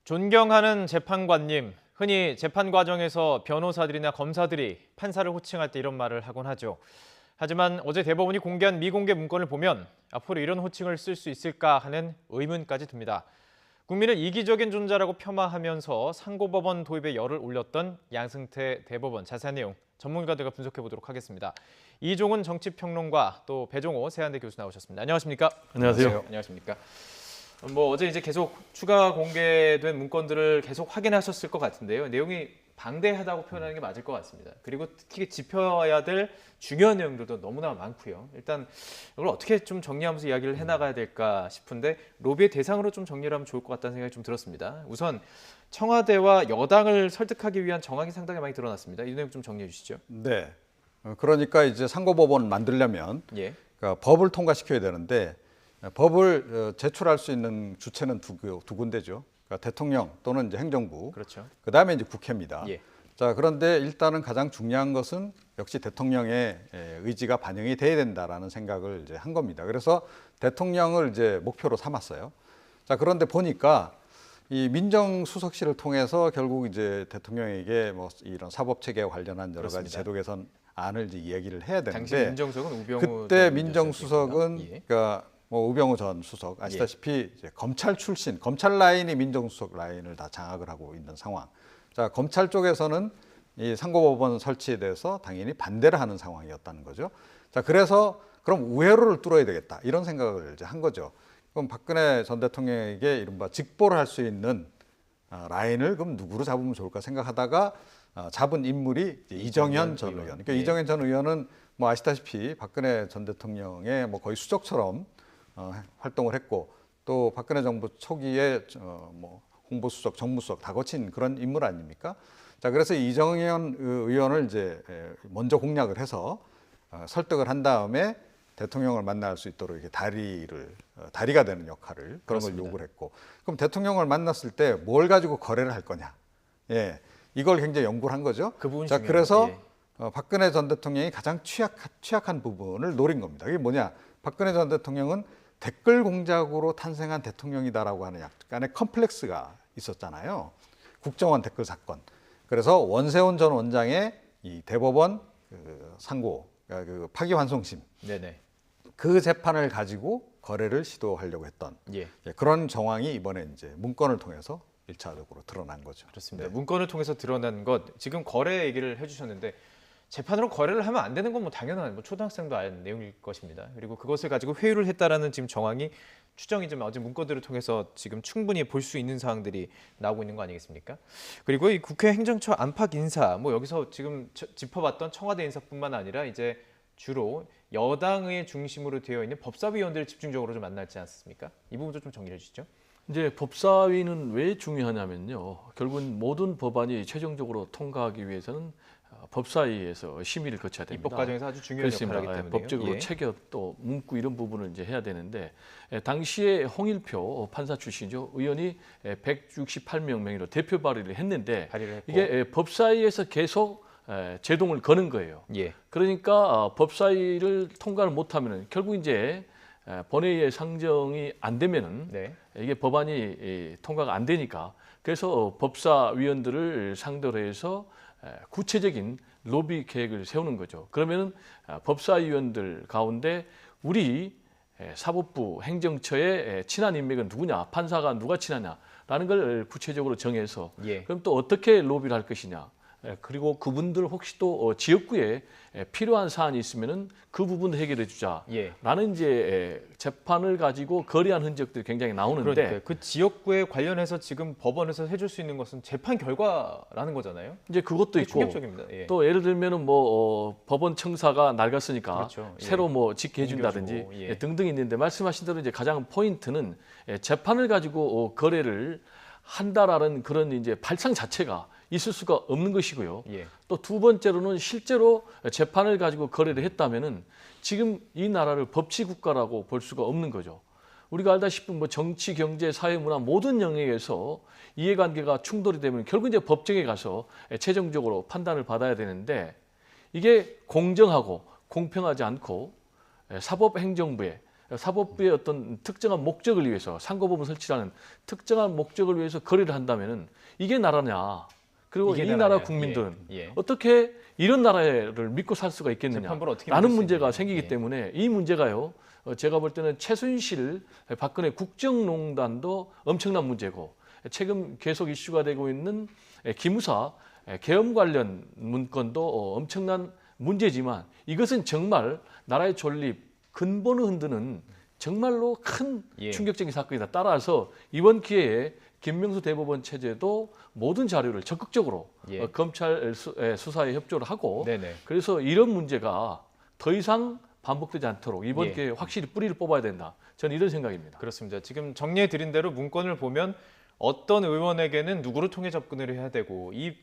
존경하는 재판관님, 흔히 재판 과정에서 변호사들이나 검사들이 판사를 호칭할 때 이런 말을 하곤 하죠. 하지만 어제 대법원이 공개한 미공개 문건을 보면 앞으로 이런 호칭을 쓸 수 있을까 하는 의문까지 듭니다. 국민을 이기적인 존재라고 폄하하면서 상고법원 도입에 열을 올렸던 양승태 대법원 자세한 내용 전문가들과 분석해 보도록 하겠습니다. 이종훈 정치평론가 또 배종호 세한대 교수 나오셨습니다. 안녕하십니까? 안녕하세요. 안녕하십니까? 어제 이제 계속 추가 공개된 문건들을 계속 확인하셨을 것 같은데요. 내용이 방대하다고 표현하는 게 맞을 것 같습니다. 그리고 특히 짚어야 될 중요한 내용들도 너무나 많고요. 일단 이걸 어떻게 좀 정리하면서 이야기를 해나가야 될까 싶은데 로비의 대상으로 좀 정리를 하면 좋을 것 같다는 생각이 좀 들었습니다. 우선 청와대와 여당을 설득하기 위한 정황이 상당히 많이 드러났습니다. 이 내용 좀 정리해 주시죠. 네. 그러니까 이제 상고법원 만들려면 예. 그러니까 법을 통과시켜야 되는데 법을 제출할 수 있는 주체는 두 군데죠. 그러니까 대통령 또는 이제 행정부. 그렇죠. 그다음에 이제 국회입니다. 예. 자, 그런데 일단은 가장 중요한 것은 역시 대통령의 의지가 반영이 돼야 된다라는 생각을 이제 한 겁니다. 그래서 대통령을 이제 목표로 삼았어요. 자, 그런데 보니까 이 민정수석실을 통해서 결국 이제 대통령에게 뭐 이런 사법체계에 관련한 여러 그렇습니다. 가지 제도 개선 안을 이제 이야기를 해야 당시 되는데 민정수석은 우병우 그때 전 민정수석은 예. 그러니까 뭐 우병우 전 수석 아시다시피 이제 검찰 출신, 검찰 라인이 민정수석 라인을 다 장악을 하고 있는 상황. 자, 검찰 쪽에서는 이 상고법원 설치에 대해서 당연히 반대를 하는 상황이었다는 거죠. 자, 그래서 그럼 우회로를 뚫어야 되겠다 이런 생각을 이제 한 거죠. 그럼 박근혜 전 대통령에게 이른바 직보를 할 수 있는 라인을 그럼 누구로 잡으면 좋을까 생각하다가 잡은 인물이 이정현 전 의원. 그러니까 예. 이정현 전 의원은 뭐 아시다시피 박근혜 전 대통령의 뭐 거의 수적처럼 활동을 했고 또 박근혜 정부 초기에 뭐 홍보수석, 정무수석 다 거친 그런 인물 아닙니까? 자, 그래서 이정현 의원을 이제 먼저 공략을 해서 설득을 한 다음에 대통령을 만날 수 있도록 이렇게 다리가 되는 역할을 그런 걸 요구를 했고, 그럼 대통령을 만났을 때 뭘 가지고 거래를 할 거냐? 예, 이걸 굉장히 연구를 한 거죠. 그 부분이 자, 중요해요. 그래서 예. 박근혜 전 대통령이 가장 취약한 부분을 노린 겁니다. 이게 뭐냐? 박근혜 전 대통령은 댓글 공작으로 탄생한 대통령이다라고 하는 약간의 컴플렉스가 있었잖아요. 국정원 댓글 사건. 그래서 원세훈 전 원장의 이 대법원 상고, 그 파기환송심. 네네. 그 재판을 가지고 거래를 시도하려고 했던 예. 그런 정황이 이번에 이제 문건을 통해서 1차적으로 드러난 거죠. 그렇습니다. 네. 문건을 통해서 드러난 것, 지금 거래 얘기를 해주셨는데 재판으로 거래를 하면 안 되는 건 뭐 당연한 뭐 초등학생도 아는 내용일 것입니다. 그리고 그것을 가지고 회유를 했다라는 지금 정황이 추정이지만 어제 문건들을 통해서 지금 충분히 볼 수 있는 사항들이 나오고 있는 거 아니겠습니까? 그리고 이 국회 행정처 안팎 인사, 뭐 여기서 지금 짚어봤던 청와대 인사뿐만 아니라 이제 주로 여당의 중심으로 되어 있는 법사위원들을 집중적으로 좀 만나지 않습니까? 이 부분도 좀 정리해 주시죠. 이제 법사위는 왜 중요하냐면요. 결국은 모든 법안이 최종적으로 통과하기 위해서는 법사위에서 심의를 거쳐야 됩니다. 입법 과정에서 아주 중요한 역할을 하기 때문에 법적으로 체결 또 문구 이런 부분을 이제 해야 되는데 당시에 홍일표 판사 출신이죠. 의원이 168명 명의로 대표 발의를 했는데 발의를 했고. 이게 법사위에서 계속 제동을 거는 거예요. 예. 그러니까 법사위를 통과를 못하면은 결국 이제 본회의의 상정이 안 되면은 네. 이게 법안이 통과가 안 되니까 그래서 법사위원들을 상대로 해서 구체적인 로비 계획을 세우는 거죠. 그러면은 법사위원들 가운데 우리 사법부 행정처의 친한 인맥은 누구냐, 판사가 누가 친하냐라는 걸 구체적으로 정해서 예. 그럼 또 어떻게 로비를 할 것이냐. 그리고 그분들 혹시 또 지역구에 필요한 사안이 있으면은 그 부분도 해결해 주자라는 이제 재판을 가지고 거래한 흔적들이 굉장히 나오는데 그러니까 그 지역구에 관련해서 지금 법원에서 해줄 수 있는 것은 재판 결과라는 거잖아요. 이제 그것도 있고 충격적입니다. 예. 또 예를 들면은 뭐 법원 청사가 낡았으니까 그렇죠. 예. 새로 뭐 짓게 해준다든지 옮겨주고, 예. 등등 있는데 말씀하신 대로 이제 가장 포인트는 재판을 가지고 거래를 한다라는 그런 이제 발상 자체가 있을 수가 없는 것이고요. 예. 또 두 번째로는 실제로 재판을 가지고 거래를 했다면은 지금 이 나라를 법치 국가라고 볼 수가 없는 거죠. 우리가 알다시피 뭐 정치, 경제, 사회, 문화 모든 영역에서 이해관계가 충돌이 되면 결국 이제 법정에 가서 최종적으로 판단을 받아야 되는데 이게 공정하고 공평하지 않고 사법행정부의 사법부의 어떤 특정한 목적을 위해서 상고법원 설치라는 특정한 목적을 위해서 거래를 한다면은 이게 나라냐? 그리고 이게 이 나라냐? 나라 국민들은 예. 어떻게 이런 나라를 믿고 살 수가 있겠느냐? 재판부를 어떻게 라는 믿을 수 문제가 있느냐? 생기기 예. 때문에 이 문제가요. 제가 볼 때는 최순실 박근혜 국정농단도 엄청난 문제고 최근 계속 이슈가 되고 있는 기무사 계엄 관련 문건도 엄청난 문제지만 이것은 정말 나라의 존립 근본을 흔드는 정말로 큰 예. 충격적인 사건이다. 따라서 이번 기회에 김명수 대법원 체제도 모든 자료를 적극적으로 예. 검찰 수사에 협조를 하고 네네. 그래서 이런 문제가 더 이상 반복되지 않도록 이번 예. 기회에 확실히 뿌리를 뽑아야 된다. 저는 이런 생각입니다. 그렇습니다. 지금 정리해 드린 대로 문건을 보면 어떤 의원에게는 누구를 통해 접근을 해야 되고 이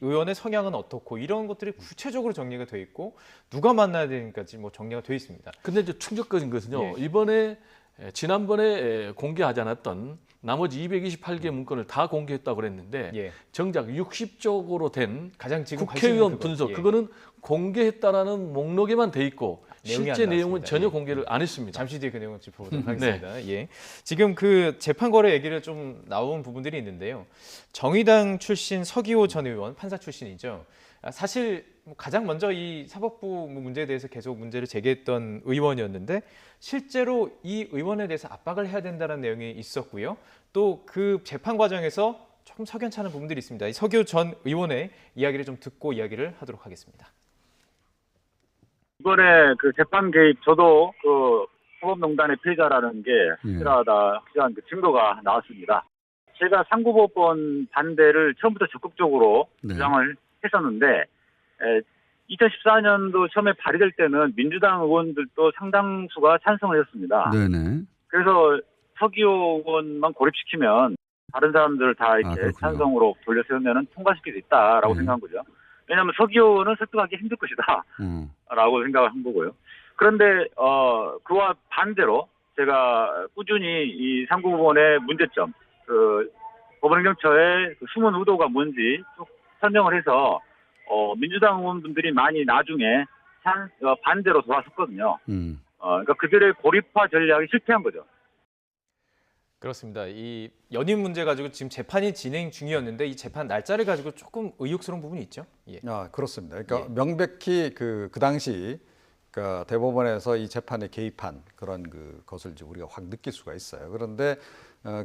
의원의 성향은 어떻고 이런 것들이 구체적으로 정리가 돼 있고 누가 만나야 되는까지 뭐 정리가 돼 있습니다. 근데 이제 충격적인 것은요. 예. 이번에 지난번에 공개하지 않았던 나머지 228개 문건을 다 공개했다고 그랬는데 예. 정작 60쪽으로 된 가장 지금 국회의원 관심 있는 분석 예. 그거는 공개했다라는 목록에만 돼 있고 내용이 실제 안 내용은 나왔습니다. 전혀 예. 공개를 안 했습니다. 잠시 뒤에 그 내용을 짚어보도록 하겠습니다. 예. 지금 그 재판 거래 얘기를 좀 나온 부분들이 있는데요. 정의당 출신 서기호 전 의원, 판사 출신이죠. 사실 가장 먼저 이 사법부 문제에 대해서 계속 문제를 제기했던 의원이었는데 실제로 이 의원에 대해서 압박을 해야 된다는 내용이 있었고요. 또 그 재판 과정에서 조금 석연치 않은 부분들이 있습니다. 이 서기호 전 의원의 이야기를 좀 듣고 이야기를 하도록 하겠습니다. 이번에 그 재판 개입, 저도 그 사법농단의 피해자라는 게 확실한 그 증거가 나왔습니다. 제가 상고법원 반대를 처음부터 적극적으로 주장을 했었는데, 2014년도 처음에 발의될 때는 민주당 의원들도 상당수가 찬성을 했습니다. 네네. 그래서 서기호 의원만 고립시키면 다른 사람들 다 이렇게 그렇군요. 찬성으로 돌려세우면 통과시킬 수 있다라고 생각한 거죠. 왜냐하면 서기호 의원은 설득하기 힘들 것이다. 라고 생각을 한 거고요. 그런데 그와 반대로 제가 꾸준히 이 상고법원의 문제점, 그 법원행정처의 그 숨은 의도가 뭔지 쭉 설명을 해서 민주당 의원분들이 많이 나중에 반대로 돌아섰거든요. 그러니까 그들의 고립화 전략이 실패한 거죠. 그렇습니다. 이 연임 문제 가지고 지금 재판이 진행 중이었는데 이 재판 날짜를 가지고 조금 의혹스러운 부분이 있죠. 예. 그렇습니다. 그러니까 예. 명백히 그 당시 그러니까 대법원에서 이 재판에 개입한 그런 것을 이제 우리가 확 느낄 수가 있어요. 그런데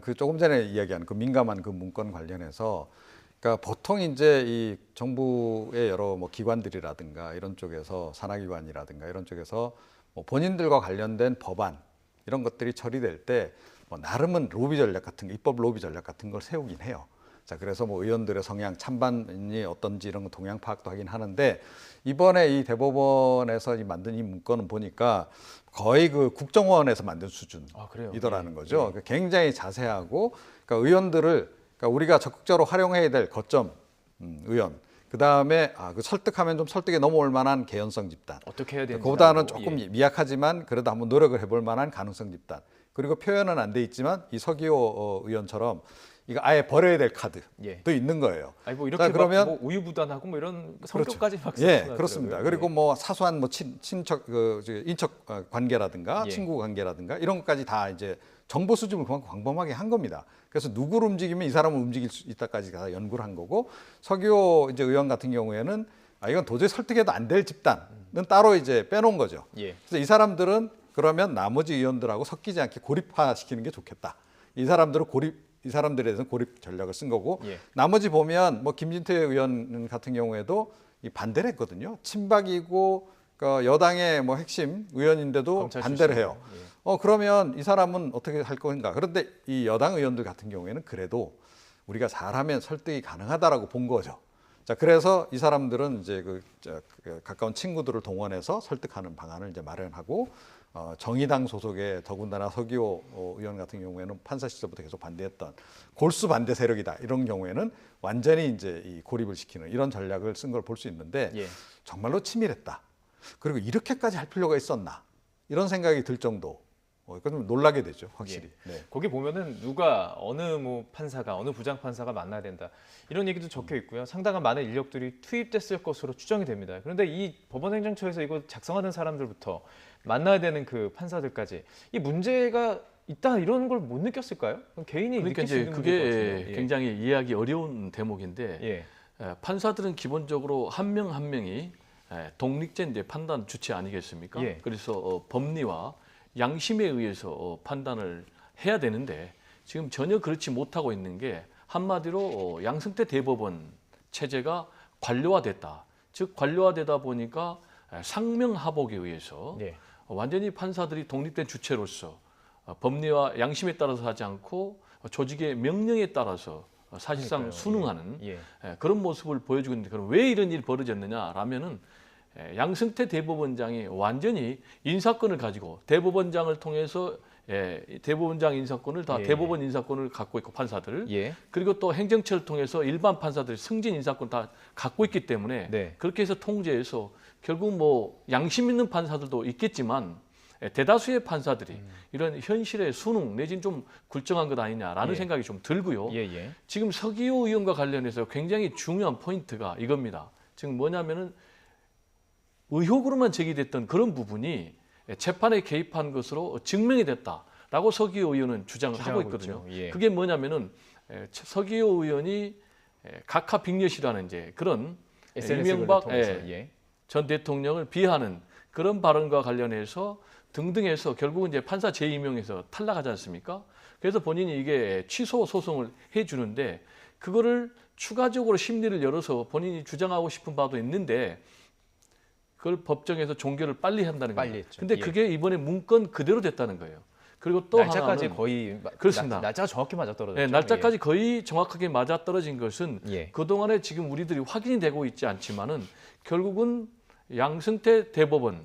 그 조금 전에 이야기한 그 민감한 그 문건 관련해서 그러니까 보통 이제 이 정부의 여러 뭐 기관들이라든가 이런 쪽에서 산하기관이라든가 이런 쪽에서 뭐 본인들과 관련된 법안 이런 것들이 처리될 때 뭐 나름은 로비 전략 같은 거, 입법 로비 전략 같은 걸 세우긴 해요. 자, 그래서 뭐 의원들의 성향, 찬반이 어떤지 이런 거 동향 파악도 하긴 하는데 이번에 이 대법원에서 만든 이 문건은 보니까 거의 그 국정원에서 만든 수준이더라는 거죠. 그러니까 굉장히 자세하고 그러니까 의원들을 그러니까 우리가 적극적으로 활용해야 될 거점 의원. 그 다음에 그 설득하면 좀 설득에 넘어올 만한 개연성 집단. 어떻게 해야 되는지 그보다는 조금 미약하지만 그래도 한번 노력을 해볼 만한 가능성 집단. 그리고 표현은 안 돼 있지만 이 서기호 의원처럼 이거 아예 버려야 될 카드도 있는 거예요. 아니 뭐 이렇게 그러면 뭐 우유부단하고 뭐 이런 성격까지 막 그렇습니다. 그리고 뭐 사소한 뭐 친척 인척 관계라든가 친구 관계라든가 이런 것까지 다 이제 정보 수집을 그만큼 광범하게 한 겁니다. 그래서 누구를 움직이면 이 사람을 움직일 수 있다까지 다 연구를 한 거고 서기호 이제 의원 같은 경우에는 이건 도저히 설득해도 안 될 집단은 따로 이제 빼놓은 거죠. 그래서 이 사람들은 그러면 나머지 의원들하고 섞이지 않게 고립화시키는 게 좋겠다. 이 사람들에 대해서는 고립 전략을 쓴 거고 나머지 보면 뭐 김진태 의원 같은 경우에도 이 반대를 했거든요. 친박이고 그러니까 여당의 뭐 핵심 의원인데도 반대를 해요. 그러면 이 사람은 어떻게 할 건가? 그런데 이 여당 의원들 같은 경우에는 그래도 우리가 잘하면 설득이 가능하다라고 본 거죠. 자, 그래서 이 사람들은 이제 가까운 친구들을 동원해서 설득하는 방안을 이제 마련하고 정의당 소속의 더군다나 서기호 의원 같은 경우에는 판사 시절부터 계속 반대했던 골수 반대 세력이다. 이런 경우에는 완전히 이제 이 고립을 시키는 이런 전략을 쓴 걸 볼 수 있는데 정말로 치밀했다. 그리고 이렇게까지 할 필요가 있었나? 이런 생각이 들 정도 이건 좀 놀라게 되죠, 확실히. 네. 거기 보면은 누가 어느 뭐 판사가 어느 부장 판사가 만나야 된다 이런 얘기도 적혀 있고요. 상당한 많은 인력들이 투입됐을 것으로 추정이 됩니다. 그런데 이 법원행정처에서 이거 작성하는 사람들부터 만나야 되는 그 판사들까지 이 문제가 있다 이런 걸 못 느꼈을까요? 개인이 그러니까 느낄 수 이제 있는 문제일 것 그게 같은데. 굉장히 이해하기 어려운 대목인데 예. 판사들은 기본적으로 한 명 한 명이 독립된 이제 판단 주체 아니겠습니까? 예. 그래서 법리와 양심에 의해서 판단을 해야 되는데 지금 전혀 그렇지 못하고 있는 게 한마디로 양승태 대법원 체제가 관료화됐다. 즉 관료화되다 보니까 상명하복에 의해서 예. 완전히 판사들이 독립된 주체로서 법리와 양심에 따라서 하지 않고 조직의 명령에 따라서 사실상 그러니까요. 순응하는 예. 그런 모습을 보여주고 있는데 그럼 왜 이런 일이 벌어졌느냐라면은 양승태 대법원장이 완전히 인사권을 가지고 대법원장을 통해서 대법원장 인사권을 다 예. 대법원 인사권을 갖고 있고 판사들 예. 그리고 또 행정처를 통해서 일반 판사들 승진 인사권 다 갖고 있기 때문에 네. 그렇게 해서 통제해서 결국 뭐 양심 있는 판사들도 있겠지만 대다수의 판사들이 이런 현실의 수능 내지는 좀 굴정한 것 아니냐라는 예. 생각이 좀 들고요. 예. 예. 지금 서기호 의원과 관련해서 굉장히 중요한 포인트가 이겁니다. 지금 뭐냐면은 의혹으로만 제기됐던 그런 부분이 재판에 개입한 것으로 증명이 됐다라고 서기호 의원은 주장을 하고 주장하고 있거든요. 있죠. 예. 그게 뭐냐면은 서기호 의원이 각하 빅녀시라는 이제 그런 SNS를 이명박 통해서 전 대통령을 비하하는 그런 발언과 관련해서 등등해서 결국은 이제 판사 재임용에서 탈락하지 않습니까? 그래서 본인이 이게 취소 소송을 해주는데 그거를 추가적으로 심리를 열어서 본인이 주장하고 싶은 바도 있는데 그걸 법정에서 종결을 빨리 한다는 빨리 거예요. 했죠. 근데 예. 그게 이번에 문건 그대로 됐다는 거예요. 그리고 또 날짜까지 하나는 거의 그렇습니다. 날짜가 정확히 맞아 떨어졌죠. 네, 날짜까지 거의 정확하게 맞아 떨어진 것은 예. 그동안에 지금 우리들이 확인이 되고 있지 않지만은 결국은 양승태 대법원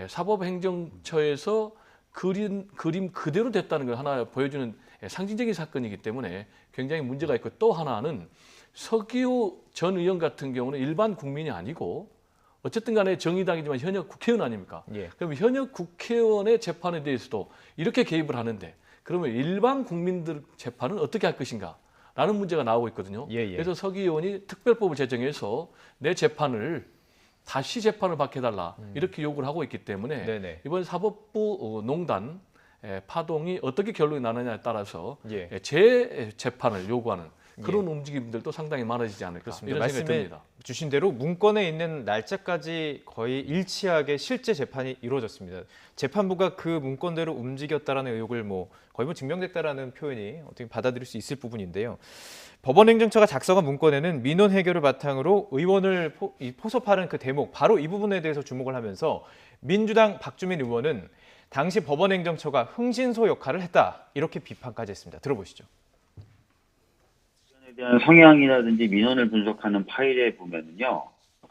사법행정처에서 그림 그대로 됐다는 걸 하나 보여주는 상징적인 사건이기 때문에 굉장히 문제가 있고 또 하나는 서기호 전 의원 같은 경우는 일반 국민이 아니고 어쨌든 간에 정의당이지만 현역 국회의원 아닙니까? 예. 그럼 현역 국회의원의 재판에 대해서도 이렇게 개입을 하는데 그러면 일반 국민들 재판은 어떻게 할 것인가? 라는 문제가 나오고 있거든요. 예, 예. 그래서 서기 의원이 특별법을 제정해서 내 재판을 다시 재판을 받게 해달라 이렇게 요구를 하고 있기 때문에 네네. 이번 사법부 농단 파동이 어떻게 결론이 나느냐에 따라서 예. 재재판을 요구하는 그런 움직임들도 상당히 많아지지 않을까 그렇습니다. 이런 생각이 말씀해 듭니다. 주신 대로 문건에 있는 날짜까지 거의 일치하게 실제 재판이 이루어졌습니다. 재판부가 그 문건대로 움직였다라는 의혹을 거의 증명됐다라는 표현이 어떻게 받아들일 수 있을 부분인데요. 법원행정처가 작성한 문건에는 민원 해결을 바탕으로 의원을 포섭하는 그 대목, 바로 이 부분에 대해서 주목을 하면서 민주당 박주민 의원은 당시 법원행정처가 흥신소 역할을 했다 이렇게 비판까지 했습니다. 들어보시죠. 대한 성향이라든지 민원을 분석하는 파일에 보면은요,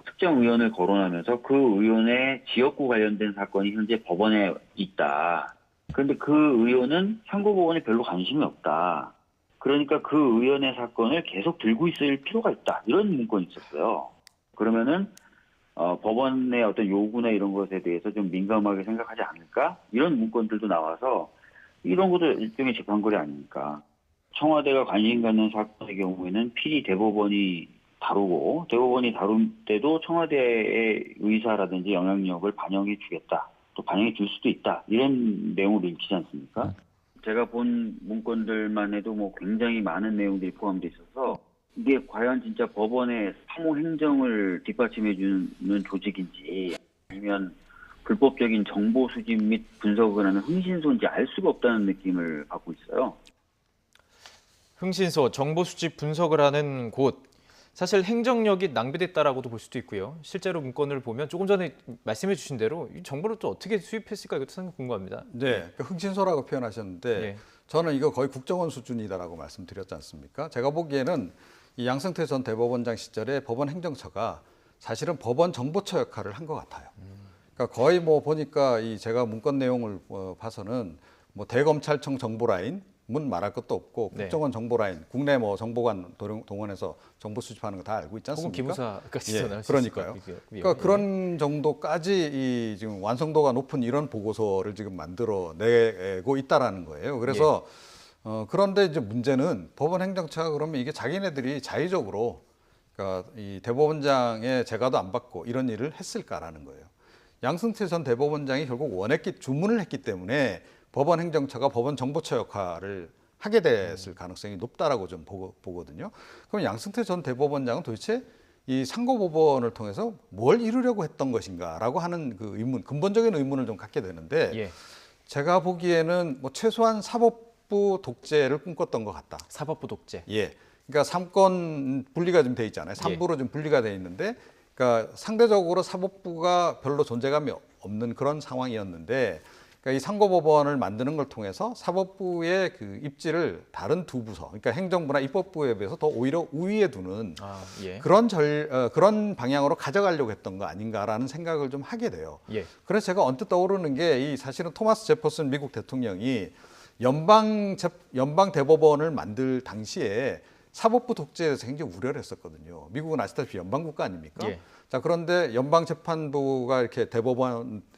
특정 의원을 거론하면서 그 의원의 지역구 관련된 사건이 현재 법원에 있다. 그런데 그 의원은 상고법원에 별로 관심이 없다. 그러니까 그 의원의 사건을 계속 들고 있을 필요가 있다. 이런 문건이 있었어요. 그러면은 법원의 어떤 요구나 이런 것에 대해서 좀 민감하게 생각하지 않을까? 이런 문건들도 나와서 이런 것도 일종의 재판거래 아닙니까? 청와대가 관심 갖는 사건의 경우에는 필히 대법원이 다루고 대법원이 다룰 때도 청와대의 의사라든지 영향력을 반영해 주겠다. 또 반영해 줄 수도 있다. 이런 내용으로 읽히지 않습니까? 제가 본 문건들만 해도 굉장히 많은 내용들이 포함되어 있어서 이게 과연 진짜 법원의 사무 행정을 뒷받침해 주는 조직인지 아니면 불법적인 정보 수집 및 분석을 하는 흥신소인지 알 수가 없다는 느낌을 받고 있어요. 흥신소, 정보 수집 분석을 하는 곳, 사실 행정력이 낭비됐다라고도 볼 수도 있고요. 실제로 문건을 보면 조금 전에 말씀해 주신 대로 이 정보를 또 어떻게 수입했을까 이것도 상당히 궁금합니다. 네, 흥신소라고 표현하셨는데 예. 저는 이거 거의 국정원 수준이다라고 말씀드렸지 않습니까? 제가 보기에는 이 양승태 전 대법원장 시절에 법원 행정처가 사실은 법원 정보처 역할을 한 것 같아요. 그러니까 거의 보니까 이 제가 문건 내용을 봐서는 대검찰청 정보라인, 말할 것도 없고 네. 국정원 정보라인, 국내 뭐 정보관 동원해서 정보 수집하는 거 다 알고 있지 혹은 않습니까? 기무사까지 예, 전할 수 그러니까요. 있을 것 같고요. 그러니까 그런 정도까지 이 지금 완성도가 높은 이런 보고서를 지금 만들어내고 있다라는 거예요. 그래서 그런데 이제 문제는 법원 행정처가 그러면 이게 자기네들이 자의적으로 그러니까 이 대법원장의 재가도 안 받고 이런 일을 했을까라는 거예요. 양승태 전 대법원장이 결국 주문을 했기 때문에 법원 행정처가 법원 정보처 역할을 하게 됐을 가능성이 높다라고 좀 보거든요. 그럼 양승태 전 대법원장은 도대체 이 상고법원을 통해서 뭘 이루려고 했던 것인가라고 하는 그 의문, 근본적인 의문을 좀 갖게 되는데 예. 제가 보기에는 뭐 최소한 사법부 독재를 꿈꿨던 것 같다. 사법부 독재. 예. 그러니까 삼권 분리가 좀 돼 있잖아요. 삼부로 좀 분리가 돼 있는데, 그러니까 상대적으로 사법부가 별로 존재감이 없는 그런 상황이었는데, 그러니까 이 상고법원을 만드는 걸 통해서 사법부의 그 입지를 다른 두 부서, 그러니까 행정부나 입법부에 비해서 더 오히려 우위에 두는 예. 그런 방향으로 가져가려고 했던 거 아닌가라는 생각을 좀 하게 돼요. 예. 그래서 제가 언뜻 떠오르는 게 이 사실은 토마스 제퍼슨 미국 대통령이 연방 대법원을 만들 당시에 사법부 독재에 대해서 굉장히 우려를 했었거든요. 미국은 아시다시피 연방국가 아닙니까? 예. 자, 그런데 연방재판부가 이렇게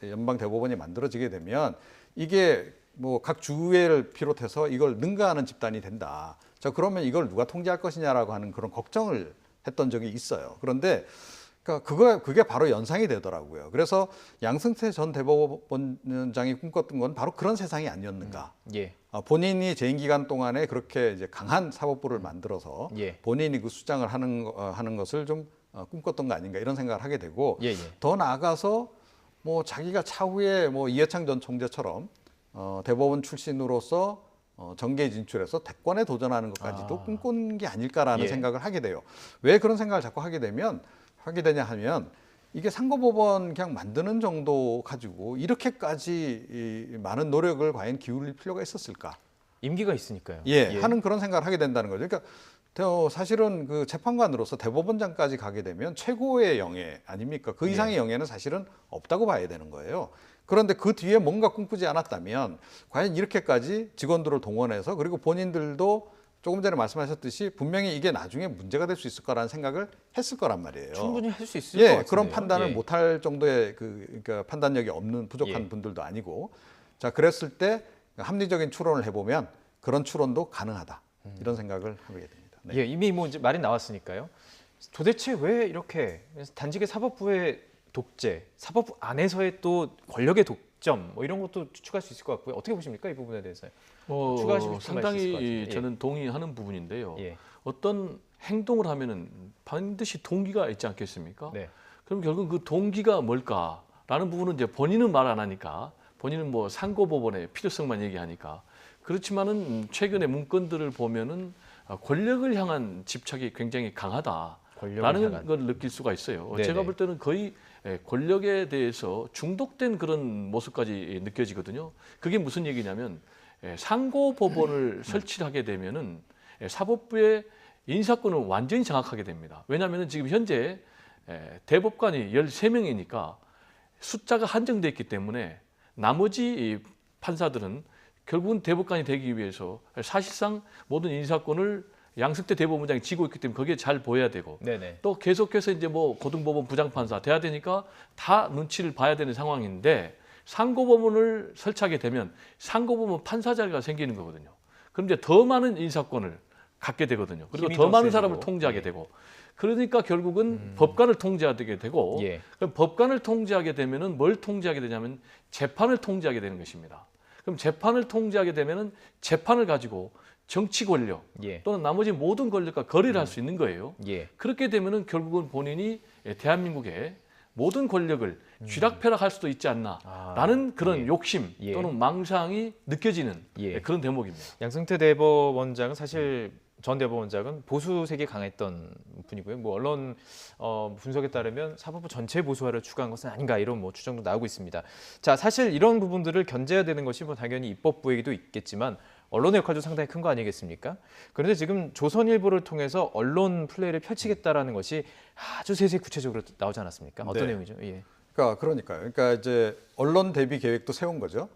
연방 대법원이 만들어지게 되면 이게 뭐 각 주회를 비롯해서 이걸 능가하는 집단이 된다. 자, 그러면 이걸 누가 통제할 것이냐라고 하는 그런 걱정을 했던 적이 있어요. 그런데 그게 바로 연상이 되더라고요. 그래서 양승태 전 대법원장이 꿈꿨던 건 바로 그런 세상이 아니었는가. 예. 본인이 재임 기간 동안에 그렇게 이제 강한 사법부를 만들어서 예. 본인이 그 수장을 하는 것을 좀 꿈꿨던 거 아닌가 이런 생각을 하게 되고 예. 더 나아가서 뭐 자기가 차후에 뭐 이해창 전 총재처럼 대법원 출신으로서 정계에 진출해서 대권에 도전하는 것까지도 꿈꾼 게 아닐까라는 예. 생각을 하게 돼요. 왜 그런 생각을 자꾸 하게 되냐 하면 이게 상고법원 그냥 만드는 정도 가지고 이렇게까지 많은 노력을 과연 기울일 필요가 있었을까? 임기가 있으니까요. 예, 하는 그런 생각을 하게 된다는 거죠. 그러니까 사실은 그 재판관으로서 대법원장까지 가게 되면 최고의 영예 아닙니까? 그 이상의 영예는 사실은 없다고 봐야 되는 거예요. 그런데 그 뒤에 뭔가 꿈꾸지 않았다면 과연 이렇게까지 직원들을 동원해서 그리고 본인들도 조금 전에 말씀하셨듯이 분명히 이게 나중에 문제가 될 수 있을 거라는 생각을 했을 거란 말이에요. 충분히 할 수 있을 것 같은데요. 그런 판단을 예. 못할 정도의 그러니까 판단력이 없는 부족한 예. 분들도 아니고, 자 그랬을 때 합리적인 추론을 해보면 그런 추론도 가능하다 이런 생각을 하게 됩니다. 네. 예, 이미 뭐 이제 말이 나왔으니까요. 도대체 왜 이렇게 단직의 사법부의 독재, 사법부 안에서의 또 권력의 독점 뭐 이런 것도 추측할 수 있을 것 같고요. 어떻게 보십니까 이 부분에 대해서? 추가하시고 싶은 말씀 있을 것 상당히 같은데. 저는 동의하는 부분인데요. 예. 어떤 행동을 하면은 반드시 동기가 있지 않겠습니까? 네. 그럼 결국 그 동기가 뭘까라는 부분은 이제 본인은 말 안 하니까 본인은 뭐 상고법원의 필요성만 얘기하니까 그렇지만은 최근의 문건들을 보면은 권력을 향한 집착이 굉장히 강하다라는 걸 느낄 수가 있어요. 네네. 제가 볼 때는 거의 권력에 대해서 중독된 그런 모습까지 느껴지거든요. 그게 무슨 얘기냐면 상고법원을 설치를 하게 되면은 사법부의 인사권을 완전히 장악하게 됩니다. 왜냐하면 지금 현재 대법관이 13명이니까 숫자가 한정돼 있기 때문에 나머지 판사들은 결국은 대법관이 되기 위해서 사실상 모든 인사권을 양승태 대법원장이 쥐고 있기 때문에 거기에 잘 보여야 되고 네네. 또 계속해서 이제 뭐 고등법원 부장판사 돼야 되니까 다 눈치를 봐야 되는 상황인데 상고법원을 설치하게 되면 상고법원 판사 자리가 생기는 거거든요. 그럼 이제 더 많은 인사권을 갖게 되거든요. 그리고 힘이 더 더 많은 세지고. 사람을 통제하게 예. 되고 그러니까 결국은 법관을 통제하게 되고 예. 그럼 법관을 통제하게 되면은 뭘 통제하게 되냐면 재판을 통제하게 되는 것입니다. 그럼 재판을 통제하게 되면은 재판을 가지고 정치 권력 예. 또는 나머지 모든 권력과 거래를 할 수 있는 거예요. 예. 그렇게 되면은 결국은 본인이 대한민국의 모든 권력을 쥐락펴락할 수도 있지 않나라는 그런 예. 욕심 예. 또는 망상이 느껴지는 예. 그런 대목입니다. 양승태 대법원장은 사실 전 대법원장은 보수색이 강했던 분이고요. 뭐 언론 분석에 따르면 사법부 전체 보수화를 추구한 것은 아닌가 이런 뭐 추정도 나오고 있습니다. 자, 사실 이런 부분들을 견제해야 되는 것이 뭐 당연히 입법부에게도 있겠지만 언론의 역할도 상당히 큰 거 아니겠습니까? 그런데 지금 조선일보를 통해서 언론 플레이를 펼치겠다라는 것이 아주 세세 구체적으로 나오지 않았습니까? 어떤 네. 내용이죠? 예. 그러니까요. 그러니까 이제 언론 대비 계획도 세운 거죠.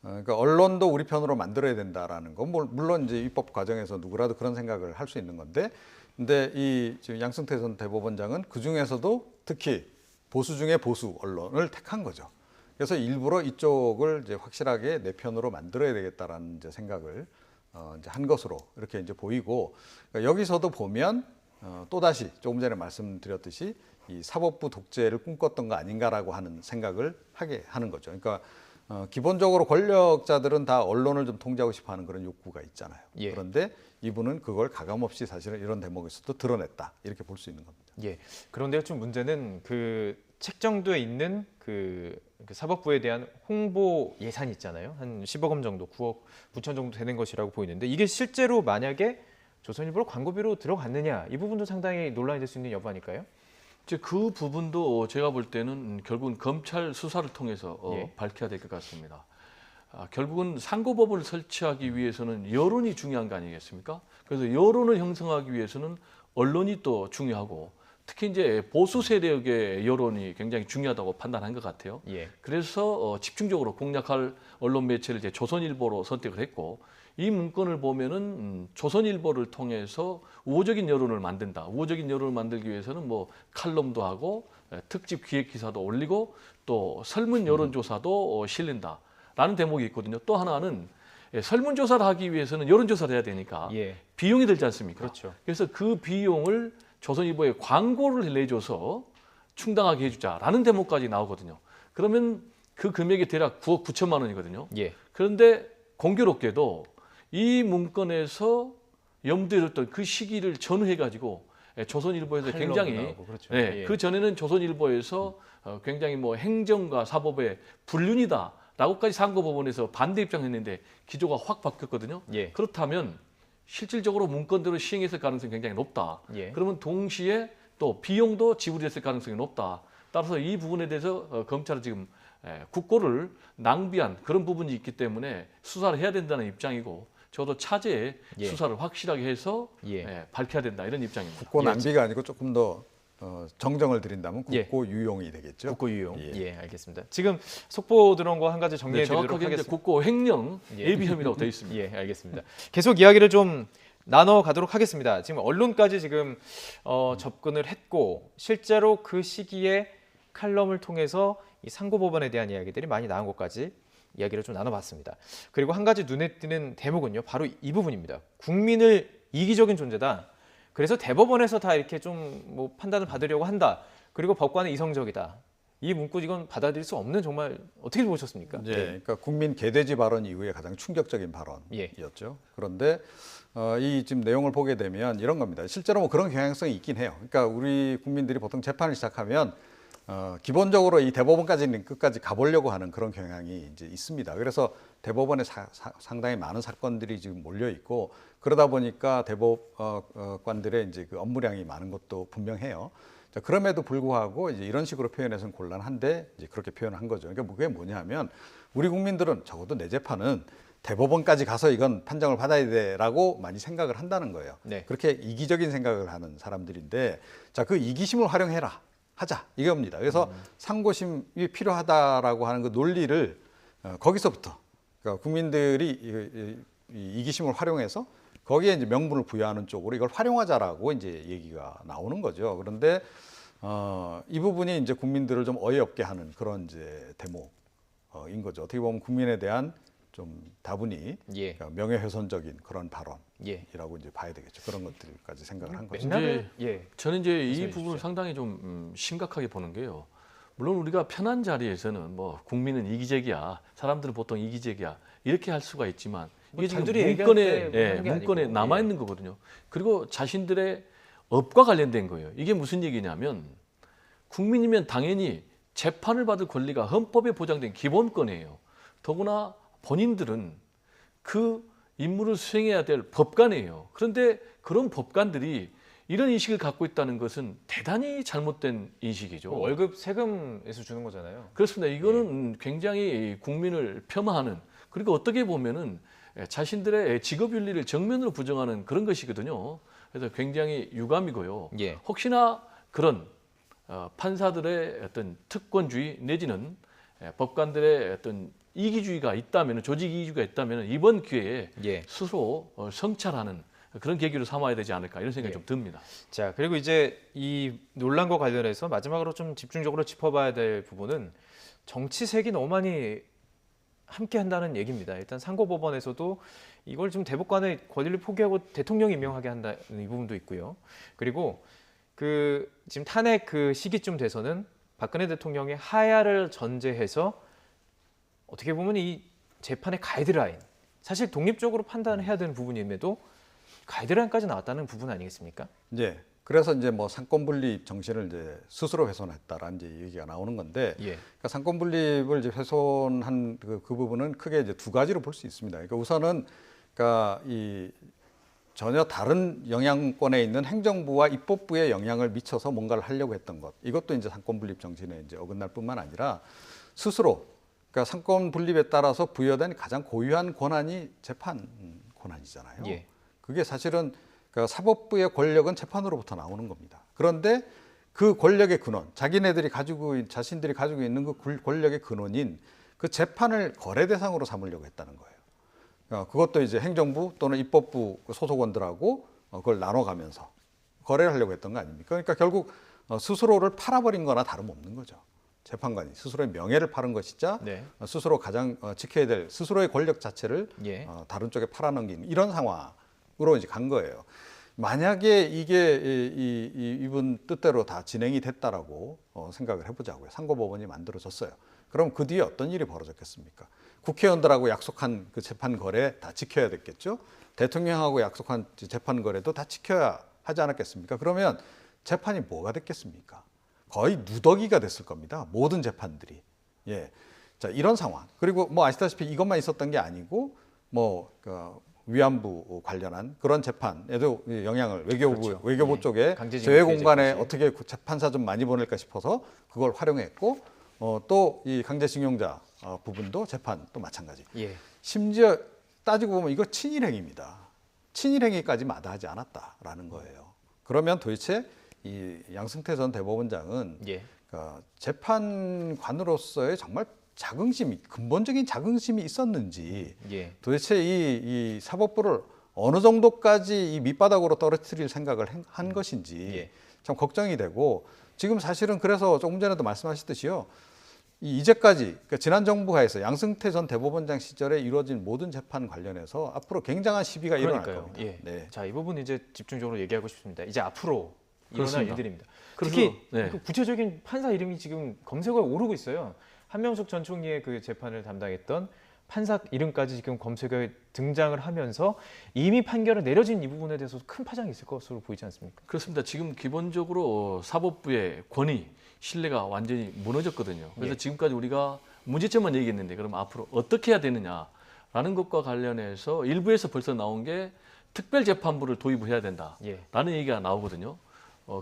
그러니까 언론도 우리 편으로 만들어야 된다라는 건 물론 이제 입법 과정에서 누구라도 그런 생각을 할 수 있는 건데, 근데 이 지금 양승태 전 대법원장은 그 중에서도 특히 보수 중에 보수 언론을 택한 거죠. 그래서 일부러 이쪽을 이제 확실하게 내 편으로 만들어야 되겠다라는 이제 생각을 이제 한 것으로 이렇게 이제 보이고, 그러니까 여기서도 보면 또 다시 조금 전에 말씀드렸듯이 이 사법부 독재를 꿈꿨던 거 아닌가라고 하는 생각을 하게 하는 거죠. 그러니까 기본적으로 권력자들은 다 언론을 좀 통제하고 싶어하는 그런 욕구가 있잖아요. 예. 그런데 이분은 그걸 가감없이 사실은 이런 대목에서도 드러냈다, 이렇게 볼 수 있는 겁니다. 예. 그런데 좀 문제는 그 책정도에 있는 그 사법부에 대한 홍보 예산이 있잖아요. 한 10억 원 정도, 9억 9천 정도 되는 것이라고 보이는데, 이게 실제로 만약에 조선일보로 광고비로 들어갔느냐, 이 부분도 상당히 논란이 될 수 있는 여부 아닐까요? 이제 그 부분도 제가 볼 때는 결국은 검찰 수사를 통해서 예. 밝혀야 될 것 같습니다. 결국은 상고법을 설치하기 위해서는 여론이 중요한 거 아니겠습니까? 그래서 여론을 형성하기 위해서는 언론이 또 중요하고, 특히 이제 보수 세력의 여론이 굉장히 중요하다고 판단한 것 같아요. 예. 그래서 집중적으로 공략할 언론 매체를 이제 조선일보로 선택을 했고, 이 문건을 보면은 조선일보를 통해서 우호적인 여론을 만든다. 우호적인 여론을 만들기 위해서는 뭐 칼럼도 하고 특집 기획 기사도 올리고 또 설문 여론조사도 실린다라는 대목이 있거든요. 또 하나는 설문조사를 하기 위해서는 여론조사를 해야 되니까 예. 비용이 들지 않습니까? 그렇죠. 그래서 그 비용을 조선일보에 광고를 내줘서 충당하게 해주자라는 대목까지 나오거든요. 그러면 그 금액이 대략 9억 9천만 원이거든요. 예. 그런데 공교롭게도 이 문건에서 염두에 뒀던 그 시기를 전후해가지고 조선일보에서 굉장히 나오고, 그렇죠. 네, 예. 그 전에는 조선일보에서 굉장히 뭐 행정과 사법의 불륜이다라고까지 상고법원에서 반대 입장했는데 기조가 확 바뀌었거든요. 예. 그렇다면 실질적으로 문건대로 시행했을 가능성이 굉장히 높다. 예. 그러면 동시에 또 비용도 지불했을 가능성이 높다. 따라서 이 부분에 대해서 검찰은 지금 국고를 낭비한 그런 부분이 있기 때문에 수사를 해야 된다는 입장이고, 저도 차제에 예. 수사를 확실하게 해서 예. 밝혀야 된다 이런 입장입니다. 국고 낭비가 아니고 조금 더 정정을 드린다면 예. 국고 유용이 되겠죠. 국고 유용. 예. 예, 알겠습니다. 지금 속보 들어온 거 한 가지 정리해 네, 드리도록 정확하게 이제 하겠습니다. 국고 횡령 예. 예비 혐의라고 되어 있습니다. 예, 알겠습니다. 계속 이야기를 좀 나눠 가도록 하겠습니다. 지금 언론까지 지금 접근을 했고, 실제로 그 시기에 칼럼을 통해서 이 상고법원에 대한 이야기들이 많이 나온 것까지 이야기를 좀 나눠봤습니다. 그리고 한 가지 눈에 띄는 대목은요, 바로 이 부분입니다. 국민을 이기적인 존재다. 그래서 대법원에서 다 이렇게 좀 뭐 판단을 받으려고 한다. 그리고 법관은 이성적이다. 이 문구, 이건 받아들일 수 없는, 정말 어떻게 보셨습니까? 네, 그러니까 국민 개돼지 발언 이후에 가장 충격적인 발언이었죠. 그런데 이 지금 내용을 보게 되면 이런 겁니다. 실제로 뭐 그런 경향성이 있긴 해요. 그러니까 우리 국민들이 보통 재판을 시작하면 기본적으로 이 대법원까지는 끝까지 가보려고 하는 그런 경향이 이제 있습니다. 그래서 대법원에 상당히 많은 사건들이 지금 몰려 있고, 그러다 보니까 대법관들의 이제 그 업무량이 많은 것도 분명해요. 자, 그럼에도 불구하고 이제 이런 식으로 표현해서는 곤란한데 이제 그렇게 표현을 한 거죠. 그러니까 그게 뭐냐면, 우리 국민들은 적어도 내 재판은 대법원까지 가서 이건 판정을 받아야 돼라고 많이 생각을 한다는 거예요. 네. 그렇게 이기적인 생각을 하는 사람들인데, 자, 그 이기심을 활용해라. 하자, 이겁니다. 그래서 상고심이 필요하다라고 하는 그 논리를 거기서부터, 그러니까 국민들이 이 이기심을 활용해서 거기에 이제 명분을 부여하는 쪽으로 이걸 활용하자라고 이제 얘기가 나오는 거죠. 그런데 이 부분이 이제 국민들을 좀 어이없게 하는 그런 이제 대목인 거죠. 어떻게 보면 국민에 대한 좀 다분히 예. 그러니까 명예훼손적인 그런 예. 발언이라고 이제 봐야 되겠죠. 그런 것들까지 생각을 한 거죠. 맥락을, 예. 저는 이제 이 말씀해 부분을 주십시오. 상당히 좀 심각하게 보는 게요. 물론 우리가 편한 자리에서는 뭐 국민은 이기적이야, 사람들은 보통 이기적이야 이렇게 할 수가 있지만, 이게 지금 단둘이 얘기할 때 문건에 하는 게 문건에 아니고, 남아 있는 거거든요. 그리고 자신들의 업과 관련된 거예요. 이게 무슨 얘기냐면, 국민이면 당연히 재판을 받을 권리가 헌법에 보장된 기본권이에요. 더구나 본인들은 그 임무를 수행해야 될 법관이에요. 그런데 그런 법관들이 이런 인식을 갖고 있다는 것은 대단히 잘못된 인식이죠. 월급 세금에서 주는 거잖아요. 그렇습니다. 이거는 굉장히 국민을 폄하하는, 그리고 어떻게 보면은 자신들의 직업윤리를 정면으로 부정하는 그런 것이거든요. 그래서 굉장히 유감이고요. 예. 혹시나 그런 판사들의 어떤 특권주의 내지는 법관들의 어떤 이기주의가 있다면, 조직 이기주의가 있다면 이번 기회에 예. 스스로 성찰하는 그런 계기로 삼아야 되지 않을까 이런 생각이 예. 좀 듭니다. 자, 그리고 이제 이 논란과 관련해서 마지막으로 좀 집중적으로 짚어봐야 될 부분은 정치색이 너무 많이 함께 한다는 얘기입니다. 일단 상고법원에서도 이걸 지금 대법관의 권리를 포기하고 대통령 임명하게 한다는 이 부분도 있고요. 그리고 그 지금 탄핵 그 시기쯤 돼서는 박근혜 대통령의 하야를 전제해서 어떻게 보면 이 재판의 가이드라인, 사실 독립적으로 판단해야 되는 부분임에도 가이드라인까지 나왔다는 부분 아니겠습니까? 예. 그래서 이제 뭐 상권 분립 정신을 이제 스스로 훼손했다라는 이제 얘기가 나오는 건데, 예. 그러니까 상권 분립을 이제 훼손한 그 부분은 크게 이제 두 가지로 볼 수 있습니다. 그러니까 우선은 그러니까 이 전혀 다른 영향권에 있는 행정부와 입법부에 영향을 미쳐서 뭔가를 하려고 했던 것, 이것도 이제 상권 분립 정신에 이제 어긋날 뿐만 아니라 스스로 그러니까 상권 분립에 따라서 부여된 가장 고유한 권한이 재판 권한이잖아요. 예. 그게 사실은 그 사법부의 권력은 재판으로부터 나오는 겁니다. 그런데 그 권력의 근원, 자신들이 가지고 있는 그 권력의 근원인 그 재판을 거래 대상으로 삼으려고 했다는 거예요. 그것도 이제 행정부 또는 입법부 소속원들하고 그걸 나눠가면서 거래를 하려고 했던 거 아닙니까? 그러니까 결국 스스로를 팔아버린 거나 다름없는 거죠. 재판관이 스스로의 명예를 파는 것이자 네. 스스로 가장 지켜야 될 스스로의 권력 자체를 예. 다른 쪽에 팔아넘기는 이런 상황으로 이제 간 거예요. 만약에 이게 이분 뜻대로 다 진행이 됐다라고 생각을 해보자고요. 상고법원이 만들어졌어요. 그럼 그 뒤에 어떤 일이 벌어졌겠습니까? 국회의원들하고 약속한 그 재판 거래 다 지켜야 됐겠죠. 대통령하고 약속한 재판 거래도 다 지켜야 하지 않았겠습니까? 그러면 재판이 뭐가 됐겠습니까? 거의 누더기가 됐을 겁니다. 모든 재판들이. 예. 자, 이런 상황. 그리고 뭐 아시다시피 이것만 있었던 게 아니고 뭐 위안부 관련한 그런 재판에도 영향을 외교부 예. 쪽에 강제징용 제외 공간에 피해자까지. 어떻게 재판사 좀 많이 보낼까 싶어서 그걸 활용했고 또 이 강제징용자 부분도 재판 또 마찬가지. 예. 심지어 따지고 보면 이거 친일행위입니다. 친일행위까지 마다하지 않았다라는 거예요. 그러면 도대체 이 양승태 전 대법원장은 예. 재판관으로서의 정말 자긍심이 근본적인 자긍심이 있었는지 예. 도대체 이 사법부를 어느 정도까지 이 밑바닥으로 떨어뜨릴 생각을 한 것인지 예. 참 걱정이 되고 지금 사실은 그래서 조금 전에도 말씀하셨듯이요. 이제까지 그러니까 지난 정부 하에서 양승태 전 대법원장 시절에 이루어진 모든 재판 관련해서 앞으로 굉장한 시비가 일어날 그러니까요. 겁니다. 예. 네. 자, 이 부분 이제 집중적으로 얘기하고 싶습니다. 이제 앞으로 일어날 그렇습니다. 일들입니다. 그래서, 특히 네. 그 구체적인 판사 이름이 지금 검색어에 오르고 있어요. 한명숙 전 총리의 그 재판을 담당했던 판사 이름까지 지금 검색어에 등장을 하면서 이미 판결을 내려진 이 부분에 대해서 큰 파장이 있을 것으로 보이지 않습니까? 그렇습니다. 지금 기본적으로 사법부의 권위, 신뢰가 완전히 무너졌거든요. 그래서 예. 지금까지 우리가 문제점만 얘기했는데 그럼 앞으로 어떻게 해야 되느냐라는 것과 관련해서 일부에서 벌써 나온 게 특별재판부를 도입을 해야 된다라는 예. 얘기가 나오거든요.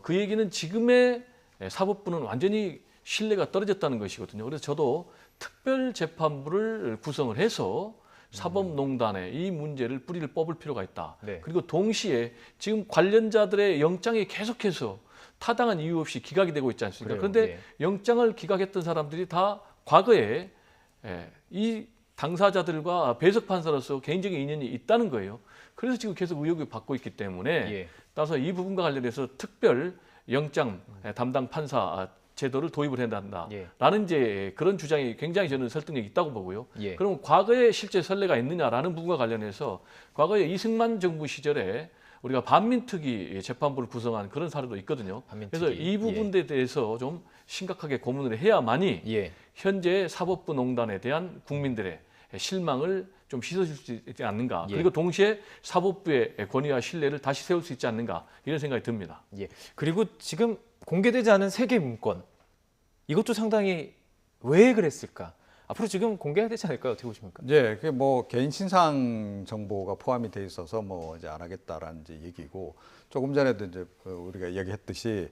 그 얘기는 지금의 사법부는 완전히 신뢰가 떨어졌다는 것이거든요. 그래서 저도 특별재판부를 구성을 해서 사법농단에 이 문제를 뿌리를 뽑을 필요가 있다. 네. 그리고 동시에 지금 관련자들의 영장이 계속해서 타당한 이유 없이 기각이 되고 있지 않습니까? 그래요. 그런데 예. 영장을 기각했던 사람들이 다 과거에 이 당사자들과 배석 판사로서 개인적인 인연이 있다는 거예요. 그래서 지금 계속 의혹을 받고 있기 때문에 예. 따라서 이 부분과 관련해서 특별 영장 담당 판사 제도를 도입을 해야 한다라는 예. 이제 그런 주장이 굉장히 저는 설득력이 있다고 보고요. 예. 그럼 과거에 실제 선례가 있느냐라는 부분과 관련해서 과거에 이승만 정부 시절에 우리가 반민특위 재판부를 구성한 그런 사례도 있거든요. 반민특위. 그래서 이 부분에 대해서 좀 심각하게 고민을 해야만이 예. 현재 사법부 농단에 대한 국민들의 실망을 좀 씻어줄 수 있지 않는가. 예. 그리고 동시에 사법부의 권위와 신뢰를 다시 세울 수 있지 않는가 이런 생각이 듭니다. 예. 그리고 지금 공개되지 않은 세개 문건 이것도 상당히 왜 그랬을까? 앞으로 지금 공개해야 되지 않을까요? 어떻게 보십니까? 이제 그게 뭐 개인 신상 정보가 포함이 돼 있어서 뭐 이제 안 하겠다라는 이제 얘기고 조금 전에도 이제 우리가 얘기했듯이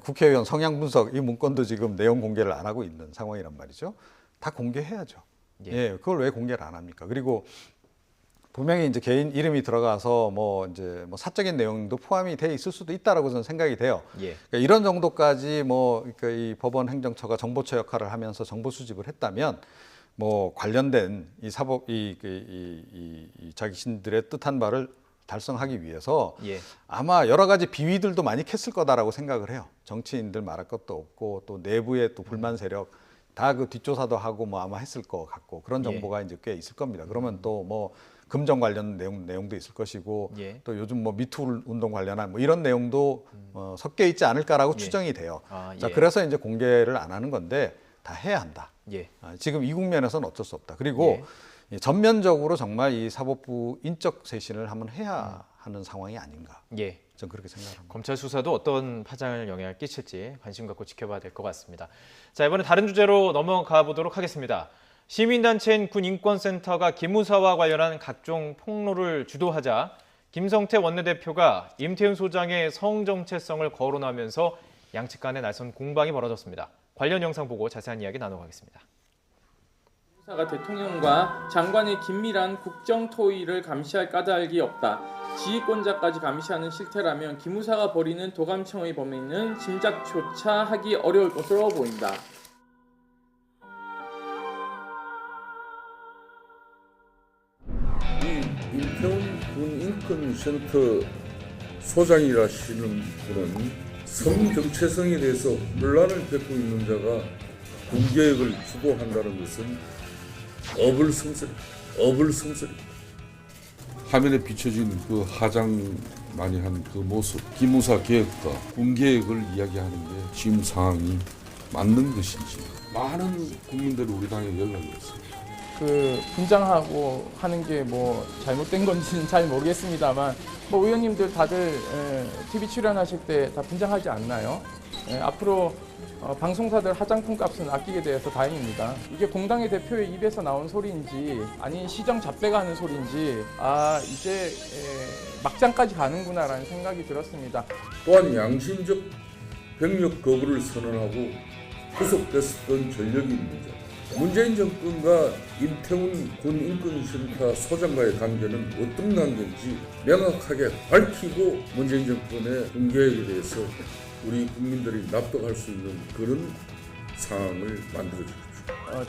국회의원 성향 분석 이 문건도 지금 내용 공개를 안 하고 있는 상황이란 말이죠. 다 공개해야죠. 예, 그걸 왜 공개를 안 합니까? 그리고 분명히 이제 개인 이름이 들어가서 뭐 이제 뭐 사적인 내용도 포함이 돼 있을 수도 있다라고 저는 생각이 돼요. 예. 그러니까 이런 정도까지 뭐 그러니까 이 법원 행정처가 정보처 역할을 하면서 정보 수집을 했다면 뭐 관련된 이 사법 자신들의 뜻한 바를 달성하기 위해서 예. 아마 여러 가지 비위들도 많이 캤을 거다라고 생각을 해요. 정치인들 말할 것도 없고 또 내부의 또 불만 세력 다 그 뒷조사도 하고 뭐 아마 했을 것 같고 그런 정보가 이제 꽤 있을 겁니다. 그러면 또 뭐 금정 관련 내용도 있을 것이고 예. 또 요즘 뭐 미투 운동 관련한 뭐 이런 내용도 섞여 있지 않을까라고 예. 추정이 돼요. 자, 예. 그래서 이제 공개를 안 하는 건데 다 해야 한다. 예. 지금 이 국면에서는 어쩔 수 없다. 그리고 전면적으로 정말 이 사법부 인적 쇄신을 한번 해야 하는 상황이 아닌가. 예. 전 그렇게 생각합니다. 검찰 수사도 어떤 파장을 영향을 끼칠지 관심 갖고 지켜봐야 될 것 같습니다. 자, 이번에 다른 주제로 넘어가 보도록 하겠습니다. 시민단체인 군인권센터가 기무사와 관련한 각종 폭로를 주도하자 김성태 원내대표가 임태훈 소장의 성정체성을 거론하면서 양측 간의 날선 공방이 벌어졌습니다. 관련 영상 보고 자세한 이야기 나눠가겠습니다. 기무사가 대통령과 장관의 긴밀한 국정 토의를 감시할 까닭이 없다. 지휘권자까지 감시하는 실태라면 기무사가 벌이는 도감청의 범위는 짐작조차 하기 어려울 것으로 보인다. 이 임태훈 군 인권센터 소장이라시는 분은 성정체성에 대해서 논란을 겪고 있는 자가 군계획을 주도한다는 것은 어불성설. 화면에 비춰진 그 하장만이 한 그 모습, 기무사 계획과 군 계획을 이야기하는 게 지금 상황이 맞는 것인지 많은 국민들이 우리 당에 연락이 왔습니다. 그 분장하고 하는 게 뭐 잘못된 건지는 잘 모르겠습니다만 뭐 의원님들 다들 TV 출연하실 때 다 분장하지 않나요? 앞으로 방송사들 화장품 값은 아끼게 되어서 다행입니다. 이게 공당의 대표의 입에서 나온 소리인지 아니 시정 잡배가 하는 소리인지 이제 막장까지 가는구나라는 생각이 들었습니다. 또한 양심적 병력 거부를 선언하고 구속됐었던 전력이 있는 자. 문재인 정권과 임태훈 군 인권센터 소장과의 관계는 어떤 관계인지 명확하게 밝히고 문재인 정권의 군계획에 대해서 우리 국민들이 납득할 수 있는 그런 상황을 만들어주십시오.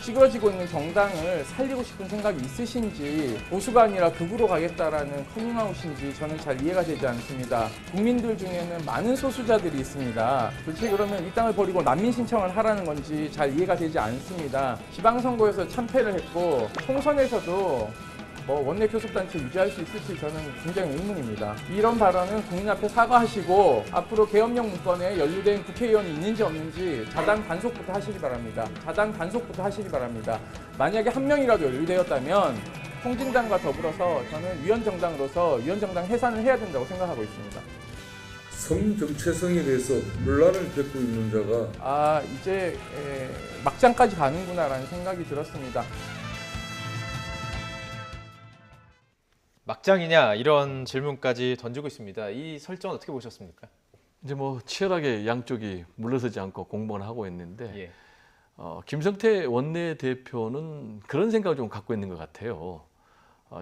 찌그러지고 있는 정당을 살리고 싶은 생각이 있으신지 보수가 아니라 극으로 가겠다라는 커밍아웃인지 저는 잘 이해가 되지 않습니다. 국민들 중에는 많은 소수자들이 있습니다. 도대체 그러면 이 땅을 버리고 난민 신청을 하라는 건지 잘 이해가 되지 않습니다. 지방선거에서 참패를 했고 총선에서도 원내 교섭단체 유지할 수 있을지 저는 굉장히 의문입니다. 이런 발언은 국민 앞에 사과하시고 앞으로 계엄령 문건에 연루된 국회의원이 있는지 없는지 자당 단속부터 하시기 바랍니다. 만약에 한 명이라도 연루되었다면 통진당과 더불어서 저는 위원정당으로서 위원정당 해산을 해야 된다고 생각하고 있습니다. 성정체성에 대해서 논란을 겪고 있는 자가 이제 막장까지 가는구나라는 생각이 들었습니다. 막장이냐 이런 질문까지 던지고 있습니다. 이 설정 어떻게 보셨습니까? 이제 뭐 치열하게 양쪽이 물러서지 않고 공방을 하고 있는데 예. 김성태 원내대표는 그런 생각을 좀 갖고 있는 것 같아요.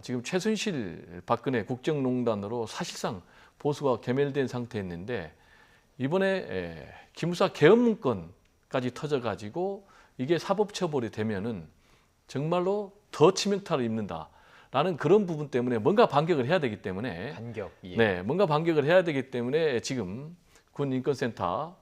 지금 최순실 박근혜 국정농단으로 사실상 보수가 괴멸된 상태였는데 이번에 기무사 계엄 문건까지 터져가지고 이게 사법처벌이 되면은 정말로 더 치명타를 입는다. 라는 그런 부분 때문에 뭔가 반격을 해야 되기 때문에 뭔가 반격을 해야 되기 때문에 지금 군 인권센터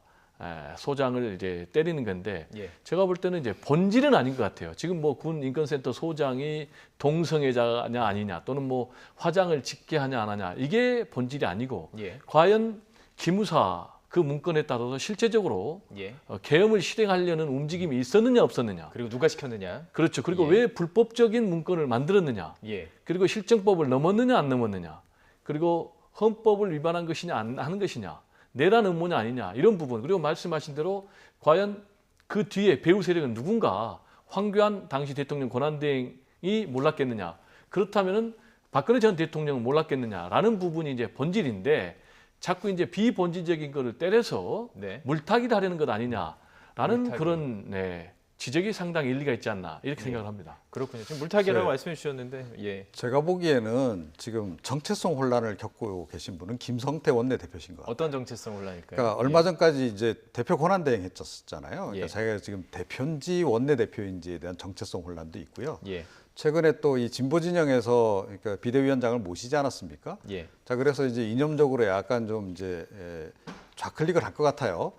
소장을 이제 때리는 건데 제가 볼 때는 이제 본질은 아닌 것 같아요. 지금 뭐 군 인권센터 소장이 동성애자냐 아니냐 또는 뭐 화장을 짓게 하냐 안 하냐 이게 본질이 아니고 과연 기무사 그 문건에 따라서 실제적으로 계엄을 실행하려는 움직임이 있었느냐 없었느냐. 그리고 누가 시켰느냐. 그렇죠. 그리고 왜 불법적인 문건을 만들었느냐. 그리고 실정법을 넘었느냐 안 넘었느냐. 그리고 헌법을 위반한 것이냐 안 하는 것이냐. 내란 음모냐 아니냐. 이런 부분. 그리고 말씀하신 대로 과연 그 뒤에 배후 세력은 누군가 황교안 당시 대통령 권한대행이 몰랐겠느냐. 그렇다면은 박근혜 전 대통령은 몰랐겠느냐라는 부분이 이제 본질인데 자꾸 이제 비본질적인 거를 때려서 물타기를 하려는 것 아니냐라는 그런 지적이 상당히 일리가 있지 않나 이렇게 생각을 합니다. 그렇군요. 지금 물타기라고 네. 말씀해 주셨는데 예. 제가 보기에는 지금 정체성 혼란을 겪고 계신 분은 김성태 원내대표신 것 같아요. 어떤 정체성 혼란일까요? 그러니까 얼마 전까지 이제 대표 권한 대행 했었잖아요. 그러니까 예. 자기가 지금 대표인지 원내대표인지에 대한 정체성 혼란도 있고요. 예. 최근에 또 이 진보 진영에서 그러니까 비대위원장을 모시지 않았습니까? 예. 자, 그래서 이제 이념적으로 약간 좀 이제 좌클릭을 할 것 같아요.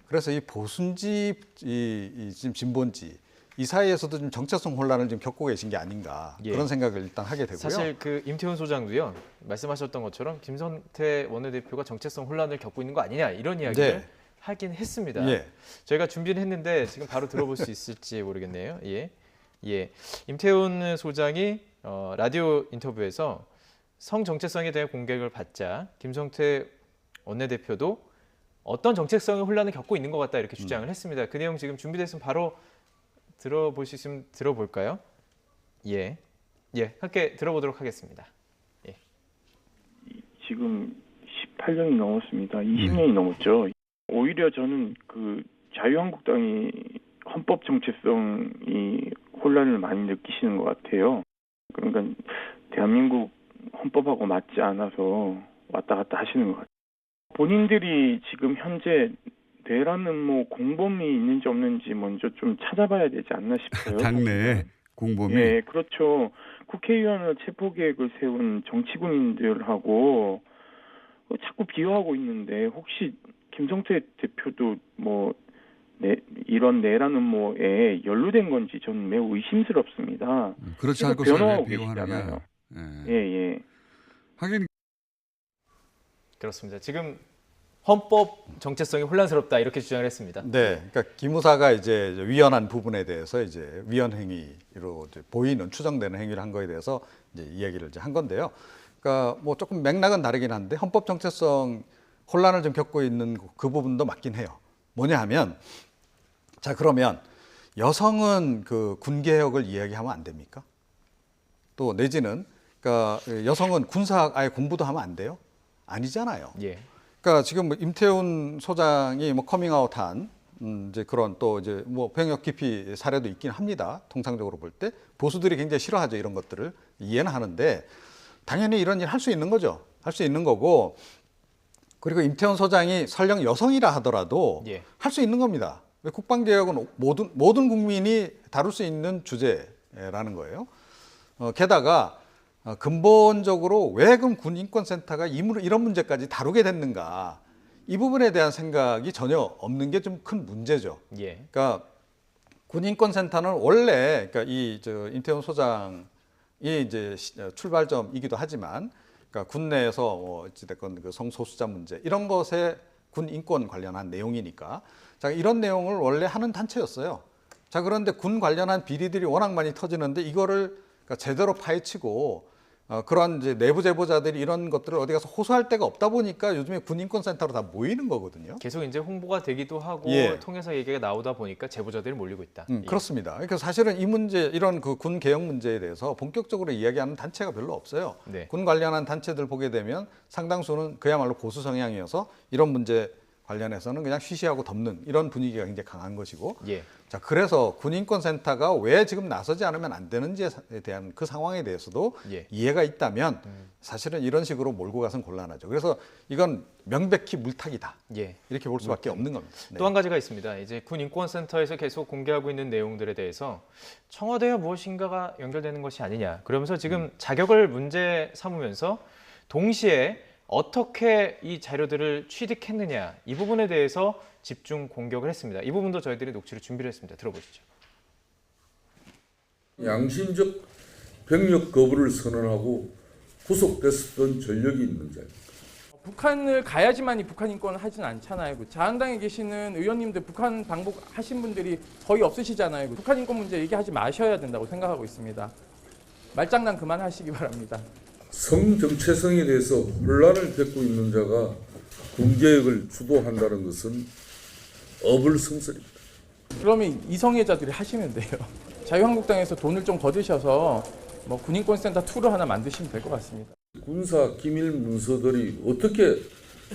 그래서 이 보수인지 이 지금 진보인지 이 사이에서도 좀 정체성 혼란을 좀 겪고 계신 게 아닌가 예. 그런 생각을 일단 하게 되고요. 사실 그 임태훈 소장도요 말씀하셨던 것처럼 김성태 원내대표가 정체성 혼란을 겪고 있는 거 아니냐 이런 이야기를 네. 하긴 했습니다. 예. 저희가 준비를 했는데 지금 바로 들어볼 수 있을지 모르겠네요. 예, 예. 임태훈 소장이 라디오 인터뷰에서 성 정체성에 대한 공격을 받자 김성태 원내대표도 어떤 정체성의 혼란을 겪고 있는 것 같다 이렇게 주장을 했습니다. 그 내용 지금 준비됐으면 바로 들어볼 수 있으면 들어볼까요? 예, 예, 함께 들어보도록 하겠습니다. 예. 지금 18년이 넘었습니다. 20년이 넘었죠. 오히려 저는 그 자유한국당이 헌법 정체성이 혼란을 많이 느끼시는 것 같아요. 그러니까 대한민국 헌법하고 맞지 않아서 왔다 갔다 하시는 것 같아요. 본인들이 지금 현재 내라는 뭐 공범이 있는지 없는지 먼저 좀 찾아봐야 되지 않나 싶어요. 당내 공범이. 네, 그렇죠. 국회의원을 체포 계획을 세운 정치군인들하고 자꾸 비교하고 있는데 혹시 김성태 대표도 뭐 이런 내라는 뭐에 연루된 건지 저는 매우 의심스럽습니다. 그렇지 않고서 변호하고 왜 비호하느냐. 계시잖아요. 예. 하긴 그렇습니다. 지금 헌법 정체성이 혼란스럽다 이렇게 주장을 했습니다. 네, 그러니까 기무사가 이제 위헌한 부분에 대해서 이제 위헌 행위로 이제 보이는 추정되는 행위를 한 거에 대해서 이제 이야기를 이제 한 건데요. 그러니까 뭐 조금 맥락은 다르긴 한데 헌법 정체성 혼란을 좀 겪고 있는 그 부분도 맞긴 해요. 뭐냐 하면 자 그러면 여성은 그 군 개혁을 이야기하면 안 됩니까? 또 내지는 그러니까 여성은 군사 아예 공부도 하면 안 돼요? 아니잖아요. 예. 그러니까 지금 뭐 임태훈 소장이 뭐 커밍아웃한 이제 그런 또 이제 뭐 병역 기피 사례도 있긴 합니다. 통상적으로 볼 때 보수들이 굉장히 싫어하죠 이런 것들을 이해는 하는데 당연히 이런 일 할 수 있는 거죠. 할 수 있는 거고 그리고 임태훈 소장이 설령 여성이라 하더라도 예. 할 수 있는 겁니다. 국방개혁은 모든 국민이 다룰 수 있는 주제라는 거예요. 게다가 근본적으로 왜 그럼 군인권센터가 이런 문제까지 다루게 됐는가 이 부분에 대한 생각이 전혀 없는 게 좀 큰 문제죠. 예. 그러니까 군인권센터는 원래 그러니까 임태훈 소장이 이제 출발점이기도 하지만 그러니까 군 내에서 뭐 어찌됐건 그 성소수자 문제 이런 것에 군 인권 관련한 내용이니까 자 이런 내용을 원래 하는 단체였어요. 자 그런데 군 관련한 비리들이 워낙 많이 터지는데 이거를 그러니까 제대로 파헤치고 그런 이제 내부 제보자들이 이런 것들을 어디 가서 호소할 데가 없다 보니까 요즘에 군인권센터로 다 모이는 거거든요. 계속 이제 홍보가 되기도 하고 예. 통해서 얘기가 나오다 보니까 제보자들이 몰리고 있다. 예. 그렇습니다. 그러니까 사실은 이 문제 이런 그 군 개혁 문제에 대해서 본격적으로 이야기하는 단체가 별로 없어요. 네. 군 관련한 단체들 보게 되면 상당수는 그야말로 보수 성향이어서 이런 문제 관련해서는 그냥 쉬쉬하고 덮는 이런 분위기가 굉장히 강한 것이고 예. 자 그래서 군인권센터가 왜 지금 나서지 않으면 안 되는지에 대한 그 상황에 대해서도 예. 이해가 있다면 사실은 이런 식으로 몰고 가선 곤란하죠. 그래서 이건 명백히 물타기다. 예. 이렇게 볼 수밖에 없는 겁니다. 네. 또 한 가지가 있습니다. 이제 군 인권센터에서 계속 공개하고 있는 내용들에 대해서 청와대와 무엇인가가 연결되는 것이 아니냐. 그러면서 지금 자격을 문제 삼으면서 동시에 어떻게 이 자료들을 취득했느냐 이 부분에 대해서 집중 공격을 했습니다. 이 부분도 저희들이 녹취를 준비를 했습니다. 들어보시죠. 양심적 병력 거부를 선언하고 구속됐었던 전력이 있는 자입니다. 북한을 가야지만이 북한 인권을 하진 않잖아요. 자한당에 계시는 의원님들 북한 방북하신 분들이 거의 없으시잖아요. 북한 인권 문제 얘기하지 마셔야 된다고 생각하고 있습니다. 말장난 그만하시기 바랍니다. 성정체성에 대해서 혼란을 겪고 있는 자가 군개혁을 주도한다는 것은 어불성설입니다. 그러면 이성애자들이 하시면 돼요. 자유한국당에서 돈을 좀 거두셔서 뭐 군인권센터 2를 하나 만드시면 될 것 같습니다. 군사 기밀 문서들이 어떻게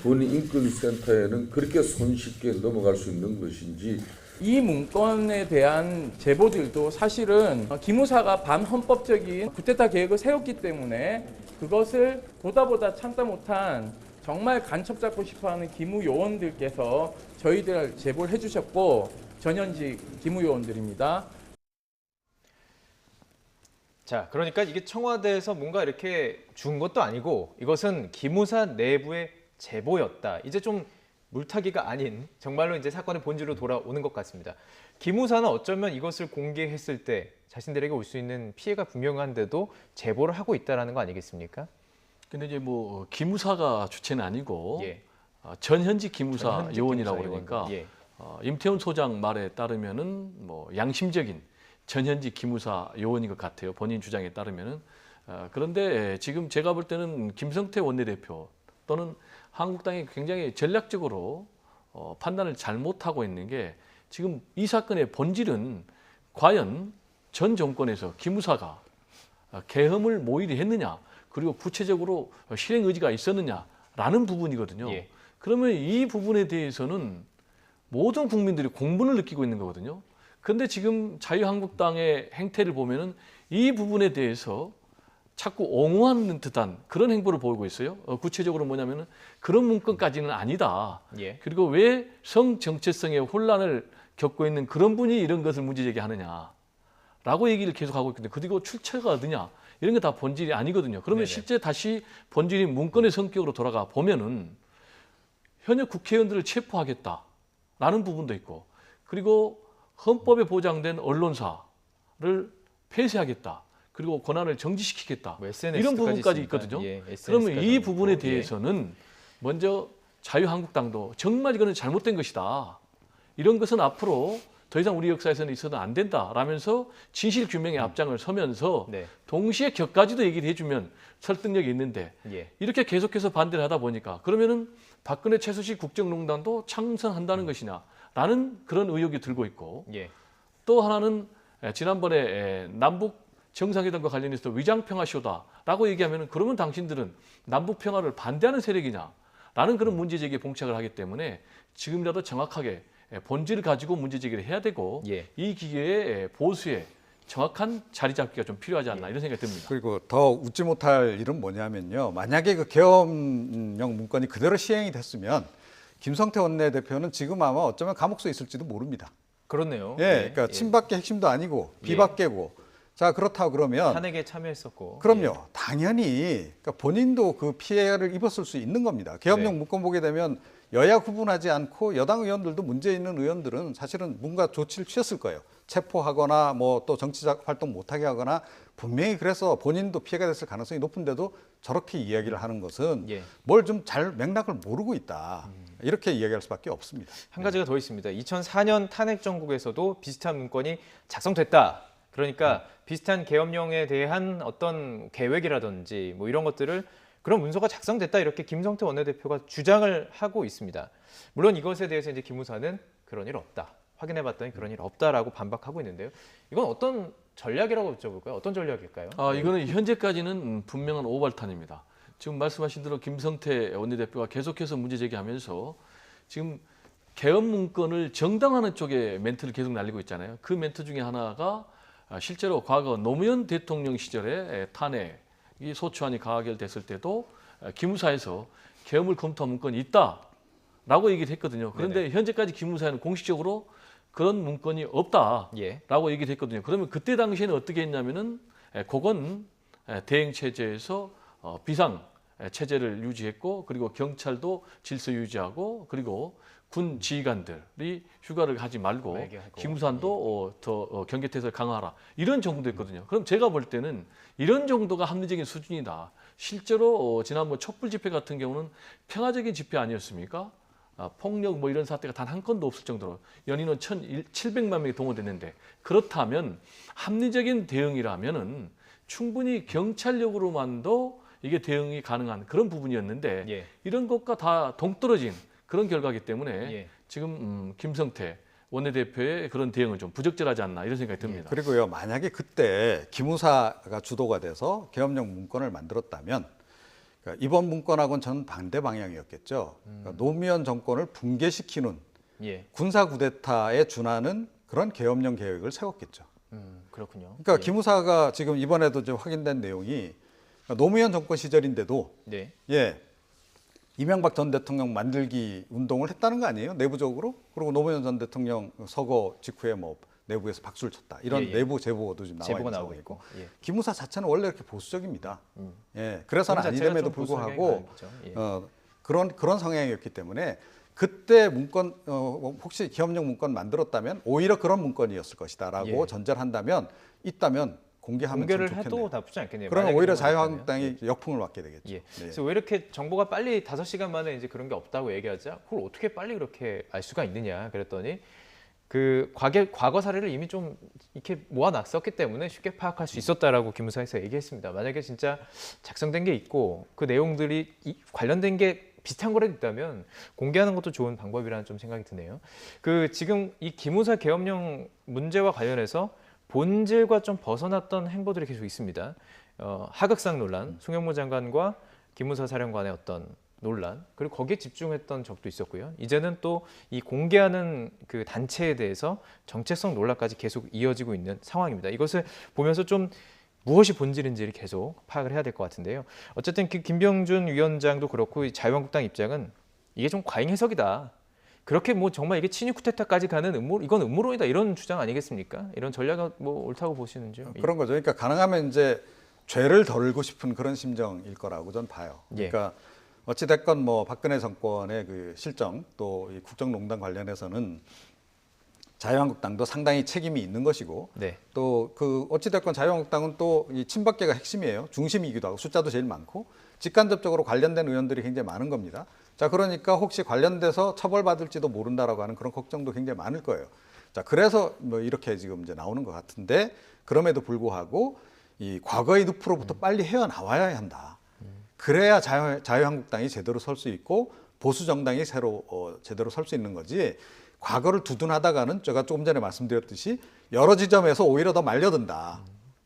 군인권센터에는 그렇게 손쉽게 넘어갈 수 있는 것인지 이 문건에 대한 제보들도 사실은 기무사가 반헌법적인 쿠데타 계획을 세웠기 때문에 그것을 보다 참다 못한 정말 간첩 잡고 싶어하는 기무 요원들께서 저희들 제보를 해주셨고 전현직 기무 요원들입니다. 자, 그러니까 이게 청와대에서 뭔가 이렇게 준 것도 아니고 이것은 기무사 내부의 제보였다. 이제 좀 물타기가 아닌 정말로 이제 사건의 본질로 돌아오는 것 같습니다. 기무사는 어쩌면 이것을 공개했을 때 자신들에게 올 수 있는 피해가 분명한데도 제보를 하고 있다는 거 아니겠습니까? 근데 이제 뭐 기무사가 주체는 아니고 예. 전현직 기무사 전현직 요원이라고 기무사 그러니까 요원. 예. 임태훈 소장 말에 따르면은 뭐 양심적인 전현직 기무사 요원인 것 같아요. 본인 주장에 따르면은. 그런데 지금 제가 볼 때는 김성태 원내대표 또는 한국당이 굉장히 전략적으로 판단을 잘못하고 있는 게 지금 이 사건의 본질은 과연 전 정권에서 기무사가 계엄을 모의리 했느냐 그리고 구체적으로 실행 의지가 있었느냐라는 부분이거든요. 예. 그러면 이 부분에 대해서는 모든 국민들이 공분을 느끼고 있는 거거든요. 그런데 지금 자유한국당의 행태를 보면은 이 부분에 대해서 자꾸 옹호하는 듯한 그런 행보를 보이고 있어요. 구체적으로 뭐냐면은 그런 문건까지는 아니다. 예. 그리고 왜 성 정체성의 혼란을 겪고 있는 그런 분이 이런 것을 문제 제기하느냐라고 얘기를 계속하고 있는데 그리고 출처가 어디냐 이런 게 다 본질이 아니거든요. 그러면 네네. 실제 다시 본질인 문건의 성격으로 돌아가 보면은 현역 국회의원들을 체포하겠다라는 부분도 있고 그리고 헌법에 보장된 언론사를 폐쇄하겠다. 그리고 권한을 정지시키겠다. 뭐 SNS 이런 까지 부분까지 있으니까. 있거든요. 예, SNS 그러면 까지 이 있고. 부분에 예. 대해서는 먼저 자유한국당도 정말 이거는 잘못된 것이다. 이런 것은 앞으로 더 이상 우리 역사에서는 있어도 안 된다라면서 진실 규명의 앞장을 서면서 네. 동시에 격까지도 얘기를 해주면 설득력이 있는데 예. 이렇게 계속해서 반대를 하다 보니까 그러면은 박근혜 최순실 국정농단도 창선한다는 것이냐라는 그런 의혹이 들고 있고 예. 또 하나는 지난번에 남북 정상회담과 관련해서 위장평화쇼다라고 얘기하면 그러면 당신들은 남북평화를 반대하는 세력이냐라는 그런 문제제기에 봉착을 하기 때문에 지금이라도 정확하게 본질을 가지고 문제제기를 해야 되고 예. 이 기회에 보수의 정확한 자리 잡기가 좀 필요하지 않나 이런 생각이 듭니다. 그리고 더 웃지 못할 일은 뭐냐면요. 만약에 그 계엄령 문건이 그대로 시행이 됐으면 김성태 원내대표는 지금 아마 어쩌면 감옥소에 있을지도 모릅니다. 그렇네요. 예, 그러니까 친박계 핵심도 아니고 비박계고. 자, 그렇다고 그러면 탄핵에 참여했었고. 그럼요. 예. 당연히 그러니까 본인도 그 피해를 입었을 수 있는 겁니다. 계엄령 네. 문건 보게 되면 여야 구분하지 않고 여당 의원들도 문제 있는 의원들은 사실은 뭔가 조치를 취했을 거예요. 체포하거나 뭐 또 정치적 활동 못하게 하거나 분명히 그래서 본인도 피해가 됐을 가능성이 높은데도 저렇게 이야기를 하는 것은 예. 뭘 좀 잘 맥락을 모르고 있다. 이렇게 이야기할 수밖에 없습니다. 한 가지가 더 있습니다. 2004년 탄핵 정국에서도 비슷한 문건이 작성됐다. 그러니까 비슷한 계엄령에 대한 어떤 계획이라든지 뭐 이런 것들을 그런 문서가 작성됐다 이렇게 김성태 원내대표가 주장을 하고 있습니다. 물론 이것에 대해서 이제 기무사는 그런 일 없다. 확인해봤더니 그런 일 없다라고 반박하고 있는데요. 이건 어떤 전략이라고 여쭤볼까요? 어떤 전략일까요? 이거는 현재까지는 분명한 오발탄입니다. 지금 말씀하신 대로 김성태 원내대표가 계속해서 문제 제기하면서 지금 계엄 문건을 정당화하는 쪽에 멘트를 계속 날리고 있잖아요. 그 멘트 중에 하나가 실제로 과거 노무현 대통령 시절에 탄핵이 소추안이 가결됐을 때도 기무사에서 계엄을 검토한 문건이 있다라고 얘기를 했거든요. 그런데 네네. 현재까지 기무사에는 공식적으로 그런 문건이 없다라고 예. 얘기를 했거든요. 그러면 그때 당시에는 어떻게 했냐면은 그건 대행 체제에서 비상 체제를 유지했고 그리고 경찰도 질서 유지하고 그리고 군 지휘관들이 휴가를 가지 말고 얘기하고. 기무산도 더 경계태세를 강화하라 이런 정도였거든요. 그럼 제가 볼 때는 이런 정도가 합리적인 수준이다. 실제로 지난번 촛불 집회 같은 경우는 평화적인 집회 아니었습니까? 폭력 뭐 이런 사태가 단 한 건도 없을 정도로 연인원 1,700만 명이 동원됐는데 그렇다면 합리적인 대응이라면은 충분히 경찰력으로만도 이게 대응이 가능한 그런 부분이었는데 예. 이런 것과 다 동떨어진 그런 결과이기 때문에 예. 지금 김성태 원내대표의 그런 대응은 좀 부적절하지 않나 이런 생각이 듭니다. 그리고요, 만약에 그때 기무사가 주도가 돼서 계엄령 문건을 만들었다면 그러니까 이번 문건하고는 저는 반대 방향이었겠죠. 그러니까 노무현 정권을 붕괴시키는 예. 군사 쿠데타에 준하는 그런 계엄령 계획을 세웠겠죠. 그렇군요. 그러니까 예. 기무사가 지금 이번에도 이제 확인된 내용이 노무현 정권 시절인데도 네. 예. 이명박 전 대통령 만들기 운동을 했다는 거 아니에요? 내부적으로? 그리고 노무현 전 대통령 서거 직후에 뭐 내부에서 박수를 쳤다. 이런 예, 예. 내부 제보도 지금 나와 제보가 있는 나오고 상황이고. 있고. 예. 기무사 자체는 원래 이렇게 보수적입니다. 예. 그래서는 그 자체가 아니됨에도 좀 보수적인 불구하고 경향이죠. 예. 그런 성향이었기 때문에 그때 문건 혹시 기업령 문건 만들었다면 오히려 그런 문건이었을 것이다라고 예. 전제를 한다면 있다면 공개하면 공개를 참 해도 좋겠네요. 나쁘지 않겠네요. 그러면 만약에 오히려 그런 거 자유한국당이 있다면. 역풍을 맞게 되겠죠. 예. 네. 그래서 왜 이렇게 정보가 빨리 5시간 만에 이제 그런 게 없다고 얘기하자? 그걸 어떻게 빨리 그렇게 알 수가 있느냐? 그랬더니 그 과거 사례를 이미 좀 이렇게 모아놨었기 때문에 쉽게 파악할 수 있었다라고 기무사에서 얘기했습니다. 만약에 진짜 작성된 게 있고 그 내용들이 관련된 게 비슷한 거라도 있다면 공개하는 것도 좋은 방법이라는 좀 생각이 드네요. 그 지금 이 기무사 계엄령 문제와 관련해서 본질과 좀 벗어났던 행보들이 계속 있습니다. 하극상 논란, 송영무 장관과 기무사 사령관의 어떤 논란, 그리고 거기에 집중했던 적도 있었고요. 이제는 또 이 공개하는 그 단체에 대해서 정체성 논란까지 계속 이어지고 있는 상황입니다. 이것을 보면서 좀 무엇이 본질인지를 계속 파악을 해야 될 것 같은데요. 어쨌든 김병준 위원장도 그렇고 자유한국당 입장은 이게 좀 과잉 해석이다. 그렇게 뭐 정말 이게 친위 쿠데타까지 가는 이건 음모론이다 이런 주장 아니겠습니까? 이런 전략은 뭐 옳다고 보시는지요? 그런 거죠. 그러니까 가능하면 이제 죄를 덜고 싶은 그런 심정일 거라고 전 봐요. 그러니까 어찌 됐건 뭐 박근혜 정권의 그 실정 또 이 국정농단 관련해서는 자유한국당도 상당히 책임이 있는 것이고 네. 또 그 어찌 됐건 자유한국당은 또 이 친박계가 핵심이에요. 중심이기도 하고 숫자도 제일 많고 직간접적으로 관련된 의원들이 굉장히 많은 겁니다. 자, 그러니까 혹시 관련돼서 처벌받을지도 모른다라고 하는 그런 걱정도 굉장히 많을 거예요. 자, 그래서 뭐 이렇게 지금 이제 나오는 것 같은데 그럼에도 불구하고 이 과거의 늪으로부터 빨리 헤어나와야 한다. 그래야 자유한국당이 제대로 설 수 있고 보수 정당이 제대로 설 수 있는 거지. 과거를 두둔하다가는 제가 조금 전에 말씀드렸듯이 여러 지점에서 오히려 더 말려든다.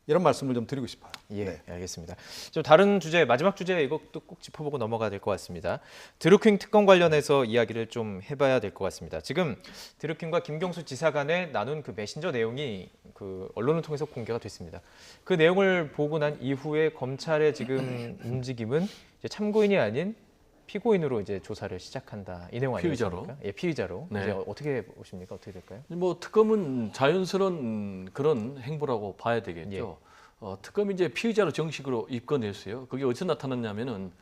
이런 말씀을 좀 드리고 싶어요. 예, 네. 알겠습니다. 좀 다른 주제, 마지막 주제 이것도 꼭 짚어보고 넘어가야 될 것 같습니다. 드루킹 특검 관련해서 이야기를 좀 해봐야 될 것 같습니다. 지금 드루킹과 김경수 지사 간에 나눈 그 메신저 내용이 그 언론을 통해서 공개가 됐습니다. 그 내용을 보고 난 이후에 검찰의 지금 움직임은 이제 참고인이 아닌 피고인으로 이제 조사를 시작한다. 이 내용 아니겠습니까? 피의자로. 예, 피의자로. 네. 이제 어떻게 보십니까? 어떻게 될까요? 뭐 특검은 자연스러운 그런 행보라고 봐야 되겠죠. 특검이 이제 피의자로 정식으로 입건했어요. 그게 어디서 나타났냐면은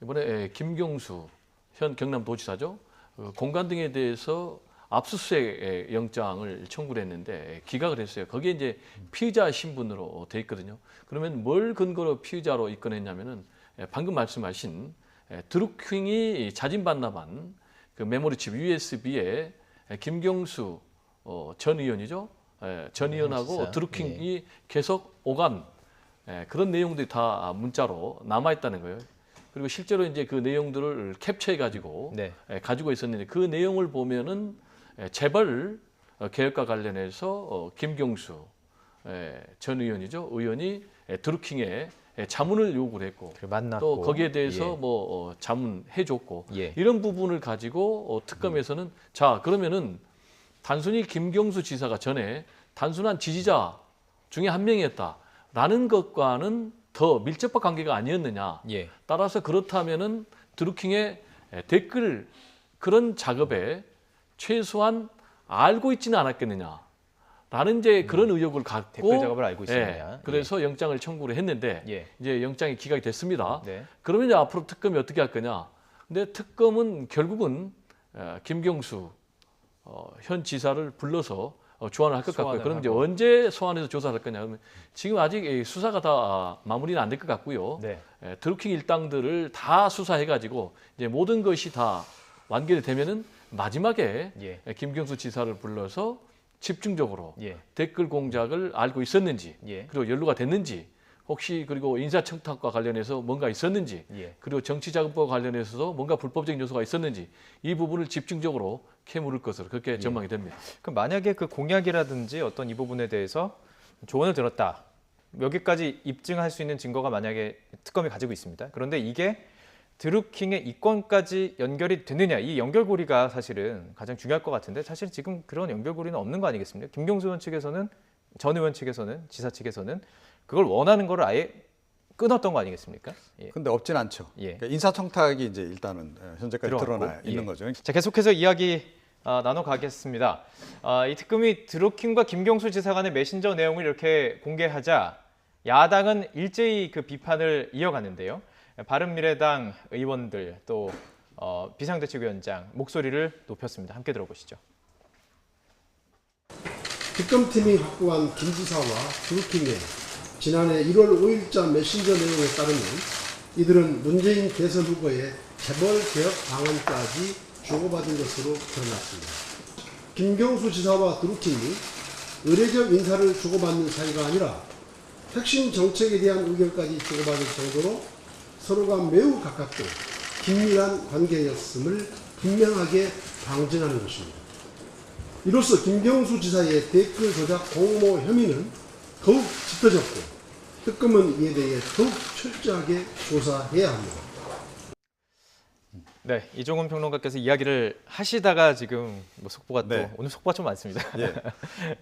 이번에 김경수 현 경남도지사죠. 공간 등에 대해서 압수수색 영장을 청구를 했는데 기각을 했어요. 거기에 이제 피의자 신분으로 돼 있거든요. 그러면 뭘 근거로 피의자로 입건했냐면은 방금 말씀하신 드루킹이 자진 반납한 그 메모리칩 USB에 김경수 전 의원이죠. 전 의원하고 드루킹이 계속 오간 그런 내용들이 다 문자로 남아 있다는 거예요. 그리고 실제로 이제 그 내용들을 캡처해 가지고 가지고 있었는데 그 내용을 보면은 재벌 개혁과 관련해서 김경수 전 의원이죠. 의원이 드루킹의 자문을 요구를 했고 또 거기에 대해서 뭐 자문해줬고 이런 부분을 가지고 특검에서는 자 그러면은 단순히 김경수 지사가 전에 단순한 지지자 중에 한 명이었다라는 것과는 더 밀접한 관계가 아니었느냐. 따라서 그렇다면은 드루킹의 댓글 그런 작업에 최소한 알고 있지는 않았겠느냐. 라는 이제 그런 의혹을 갖고 댓글 작업을 알고 있었느냐. 그래서 영장을 청구를 했는데 이제 영장이 기각이 됐습니다. 그러면 이제 앞으로 특검이 어떻게 할 거냐. 근데 특검은 결국은 김경수 현 지사를 불러서 조안을 할 것 같고요. 그럼 이제 언제 소환해서 조사를 할 거냐. 그러면 지금 아직 수사가 다 마무리는 안 될 것 같고요. 드루킹 일당들을 다 수사해가지고 이제 모든 것이 다 완결이 되면은 마지막에 김경수 지사를 불러서 집중적으로 댓글 공작을 알고 있었는지 그리고 연루가 됐는지 혹시 그리고 인사청탁과 관련해서 뭔가 있었는지 그리고 정치자금법과 관련해서도 뭔가 불법적인 요소가 있었는지 이 부분을 집중적으로 캐물을 것으로 그렇게 전망이 됩니다. 그럼 만약에 그 공약이라든지 어떤 이 부분에 대해서 조언을 들었다. 여기까지 입증할 수 있는 증거가 만약에 특검이 가지고 있습니다. 그런데 이게 드루킹의 이권까지 연결이 됐느냐, 이 연결고리가 사실은 가장 중요할 것 같은데 사실 지금 그런 연결고리는 없는 거 아니겠습니까? 김경수 의원 측에서는, 전 의원 측에서는, 지사 측에서는 그걸 원하는 거를 아예 끊었던 거 아니겠습니까? 예. 근데 없진 않죠. 예. 그러니까 인사청탁이 이제 일단은 현재까지 들어갔고, 드러나 있는 예. 거죠. 자, 계속해서 이야기 나눠가겠습니다. 이 특검이 드루킹과 김경수 지사 간의 메신저 내용을 이렇게 공개하자 야당은 일제히 그 비판을 이어갔는데요. 바른미래당 의원들 또 비상대책위원장 목소리를 높였습니다. 함께 들어보시죠. 특검팀이 확보한 김 지사와 드루킹의 지난해 1월 5일자 메신저 내용에 따르면 이들은 문재인 대선 후보의 재벌 개혁 방안까지 주고받은 것으로 드러났습니다. 김경수 지사와 드루킹이 의례적 인사를 주고받는 사이가 아니라 핵심 정책에 대한 의견까지 주고받을 정도로 서로가 매우 가깝고 긴밀한 관계였음을 분명하게 방증하는 것입니다. 이로써 김경수 지사의 댓글 조작 공모 혐의는 더욱 짙어졌고 특검은 이에 대해 더욱 철저하게 조사해야 합니다. 네, 이종훈 평론가께서 이야기를 하시다가 지금 뭐 속보가 네. 또 오늘 속보가 좀 많습니다. 예.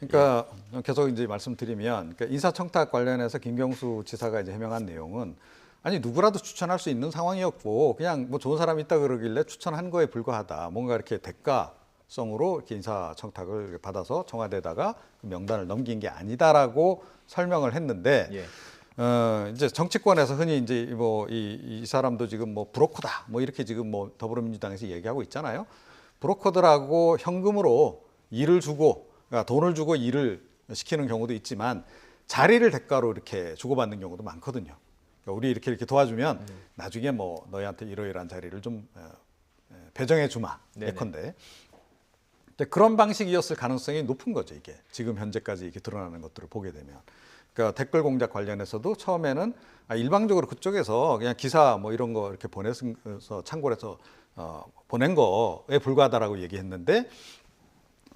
그러니까 계속 이제 말씀드리면 그러니까 인사청탁 관련해서 김경수 지사가 이제 해명한 내용은 아니 누구라도 추천할 수 있는 상황이었고 그냥 뭐 좋은 사람이 있다 그러길래 추천한 거에 불과하다. 뭔가 이렇게 대가성으로 이렇게 인사청탁을 받아서 청와대에다가 그 명단을 넘긴 게 아니다라고 설명을 했는데 예. 이제 정치권에서 흔히 이제 뭐 이 사람도 지금 뭐 브로커다 뭐 이렇게 지금 뭐 더불어민주당에서 얘기하고 있잖아요. 브로커들하고 현금으로 일을 주고 그러니까 돈을 주고 일을 시키는 경우도 있지만 자리를 대가로 이렇게 주고받는 경우도 많거든요. 그러니까 우리 이렇게 도와주면 나중에 뭐 너희한테 이러이러한 자리를 좀 배정해 주마 예컨대. 근데 그런 방식이었을 가능성이 높은 거죠 이게 지금 현재까지 이렇게 드러나는 것들을 보게 되면. 그러니까 댓글 공작 관련해서도 처음에는 일방적으로 그쪽에서 그냥 기사 뭐 이런 거 이렇게 보내서 참고를 해서 보낸 거에 불과하다라고 얘기했는데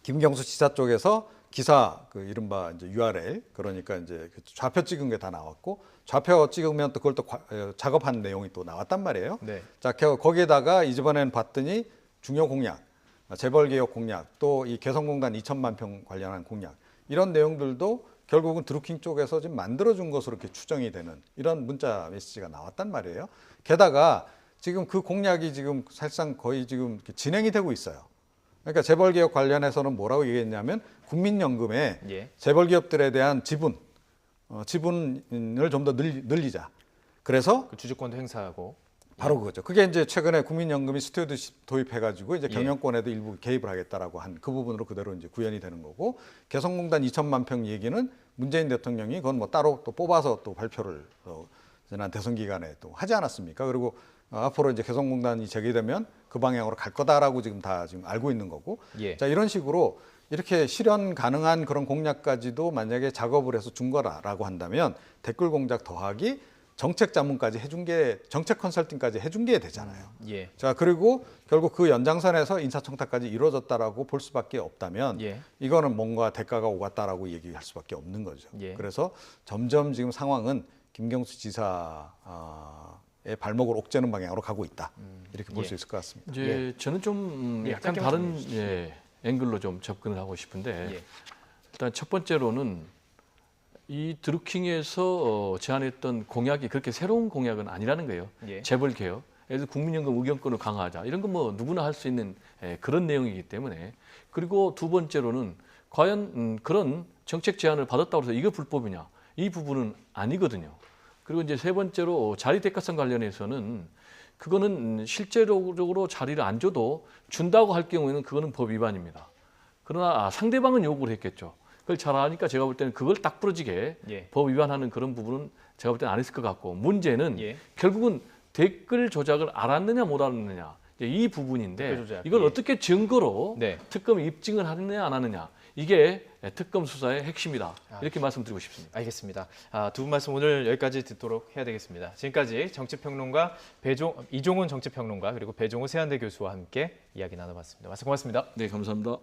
김경수 지사 쪽에서 기사 그 이른바 이제 URL 그러니까 이제 좌표 찍은 게 다 나왔고 좌표 찍으면 또 그걸 또 작업한 내용이 또 나왔단 말이에요. 네. 자 거기에다가 이번에는 봤더니 중요 공약, 재벌 개혁 공약, 또 이 개성공단 2천만 평 관련한 공약 이런 내용들도 결국은 드루킹 쪽에서 지금 만들어준 것으로 이렇게 추정이 되는 이런 문자 메시지가 나왔단 말이에요. 게다가 지금 그 공약이 지금 사실상 거의 지금 진행이 되고 있어요. 그러니까 재벌개혁 관련해서는 뭐라고 얘기했냐면 국민연금에 예. 재벌기업들에 대한 지분을 좀 더 늘리자. 그래서 그 주주권도 행사하고 바로 그거죠. 그게 이제 최근에 국민연금이 스튜어드 도입해가지고 이제 예. 경영권에도 일부 개입을 하겠다라고 한 그 부분으로 그대로 이제 구현이 되는 거고 개성공단 2천만 평 얘기는 문재인 대통령이 그건 뭐 따로 또 뽑아서 또 발표를 지난 대선 기간에 또 하지 않았습니까? 그리고 앞으로 이제 개성공단이 재개되면 그 방향으로 갈 거다라고 지금 다 지금 알고 있는 거고. 예. 자 이런 식으로 이렇게 실현 가능한 그런 공약까지도 만약에 작업을 해서 준 거라고 한다면 댓글 공작 더하기 정책 자문까지 해준 게 정책 컨설팅까지 해준 게 되잖아요. 예. 자 그리고 결국 그 연장선에서 인사청탁까지 이루어졌다라고 볼 수밖에 없다면 예. 이거는 뭔가 대가가 오갔다라고 얘기할 수밖에 없는 거죠. 예. 그래서 점점 지금 상황은 김경수 지사의 발목을 옥죄는 방향으로 가고 있다. 이렇게 볼 수 예. 있을 것 같습니다. 이제 저는 좀 예, 약간 짧게 다른 말씀해 주시죠. 앵글로 좀 접근을 하고 싶은데 예. 일단 첫 번째로는 이 드루킹에서 제안했던 공약이 그렇게 새로운 공약은 아니라는 거예요. 예. 재벌 개혁, 예를 들어 국민연금 의견권을 강화하자 이런 건 뭐 누구나 할 수 있는 그런 내용이기 때문에 그리고 두 번째로는 과연 그런 정책 제안을 받았다고 해서 이게 불법이냐 이 부분은 아니거든요. 그리고 이제 세 번째로 자리 대가성 관련해서는 그거는 실제적으로 자리를 안 줘도 준다고 할 경우에는 그거는 법 위반입니다. 그러나 상대방은 요구를 했겠죠. 그걸 잘 아니까 제가 볼 때는 그걸 딱 부러지게 예. 법 위반하는 그런 부분은 제가 볼 때는 안 했을 것 같고 문제는 예. 결국은 댓글 조작을 알았느냐 못 알았느냐 이제 이 부분인데 댓글 조작, 이걸 예. 어떻게 증거로 네. 특검이 입증을 하느냐 안 하느냐 이게 특검 수사의 핵심이다 이렇게 말씀드리고 싶습니다. 알겠습니다. 두 분 말씀 오늘 여기까지 듣도록 해야 되겠습니다. 지금까지 정치평론가 이종훈 정치평론가 그리고 배종우 세한대 교수와 함께 이야기 나눠봤습니다. 말씀 고맙습니다. 네, 감사합니다.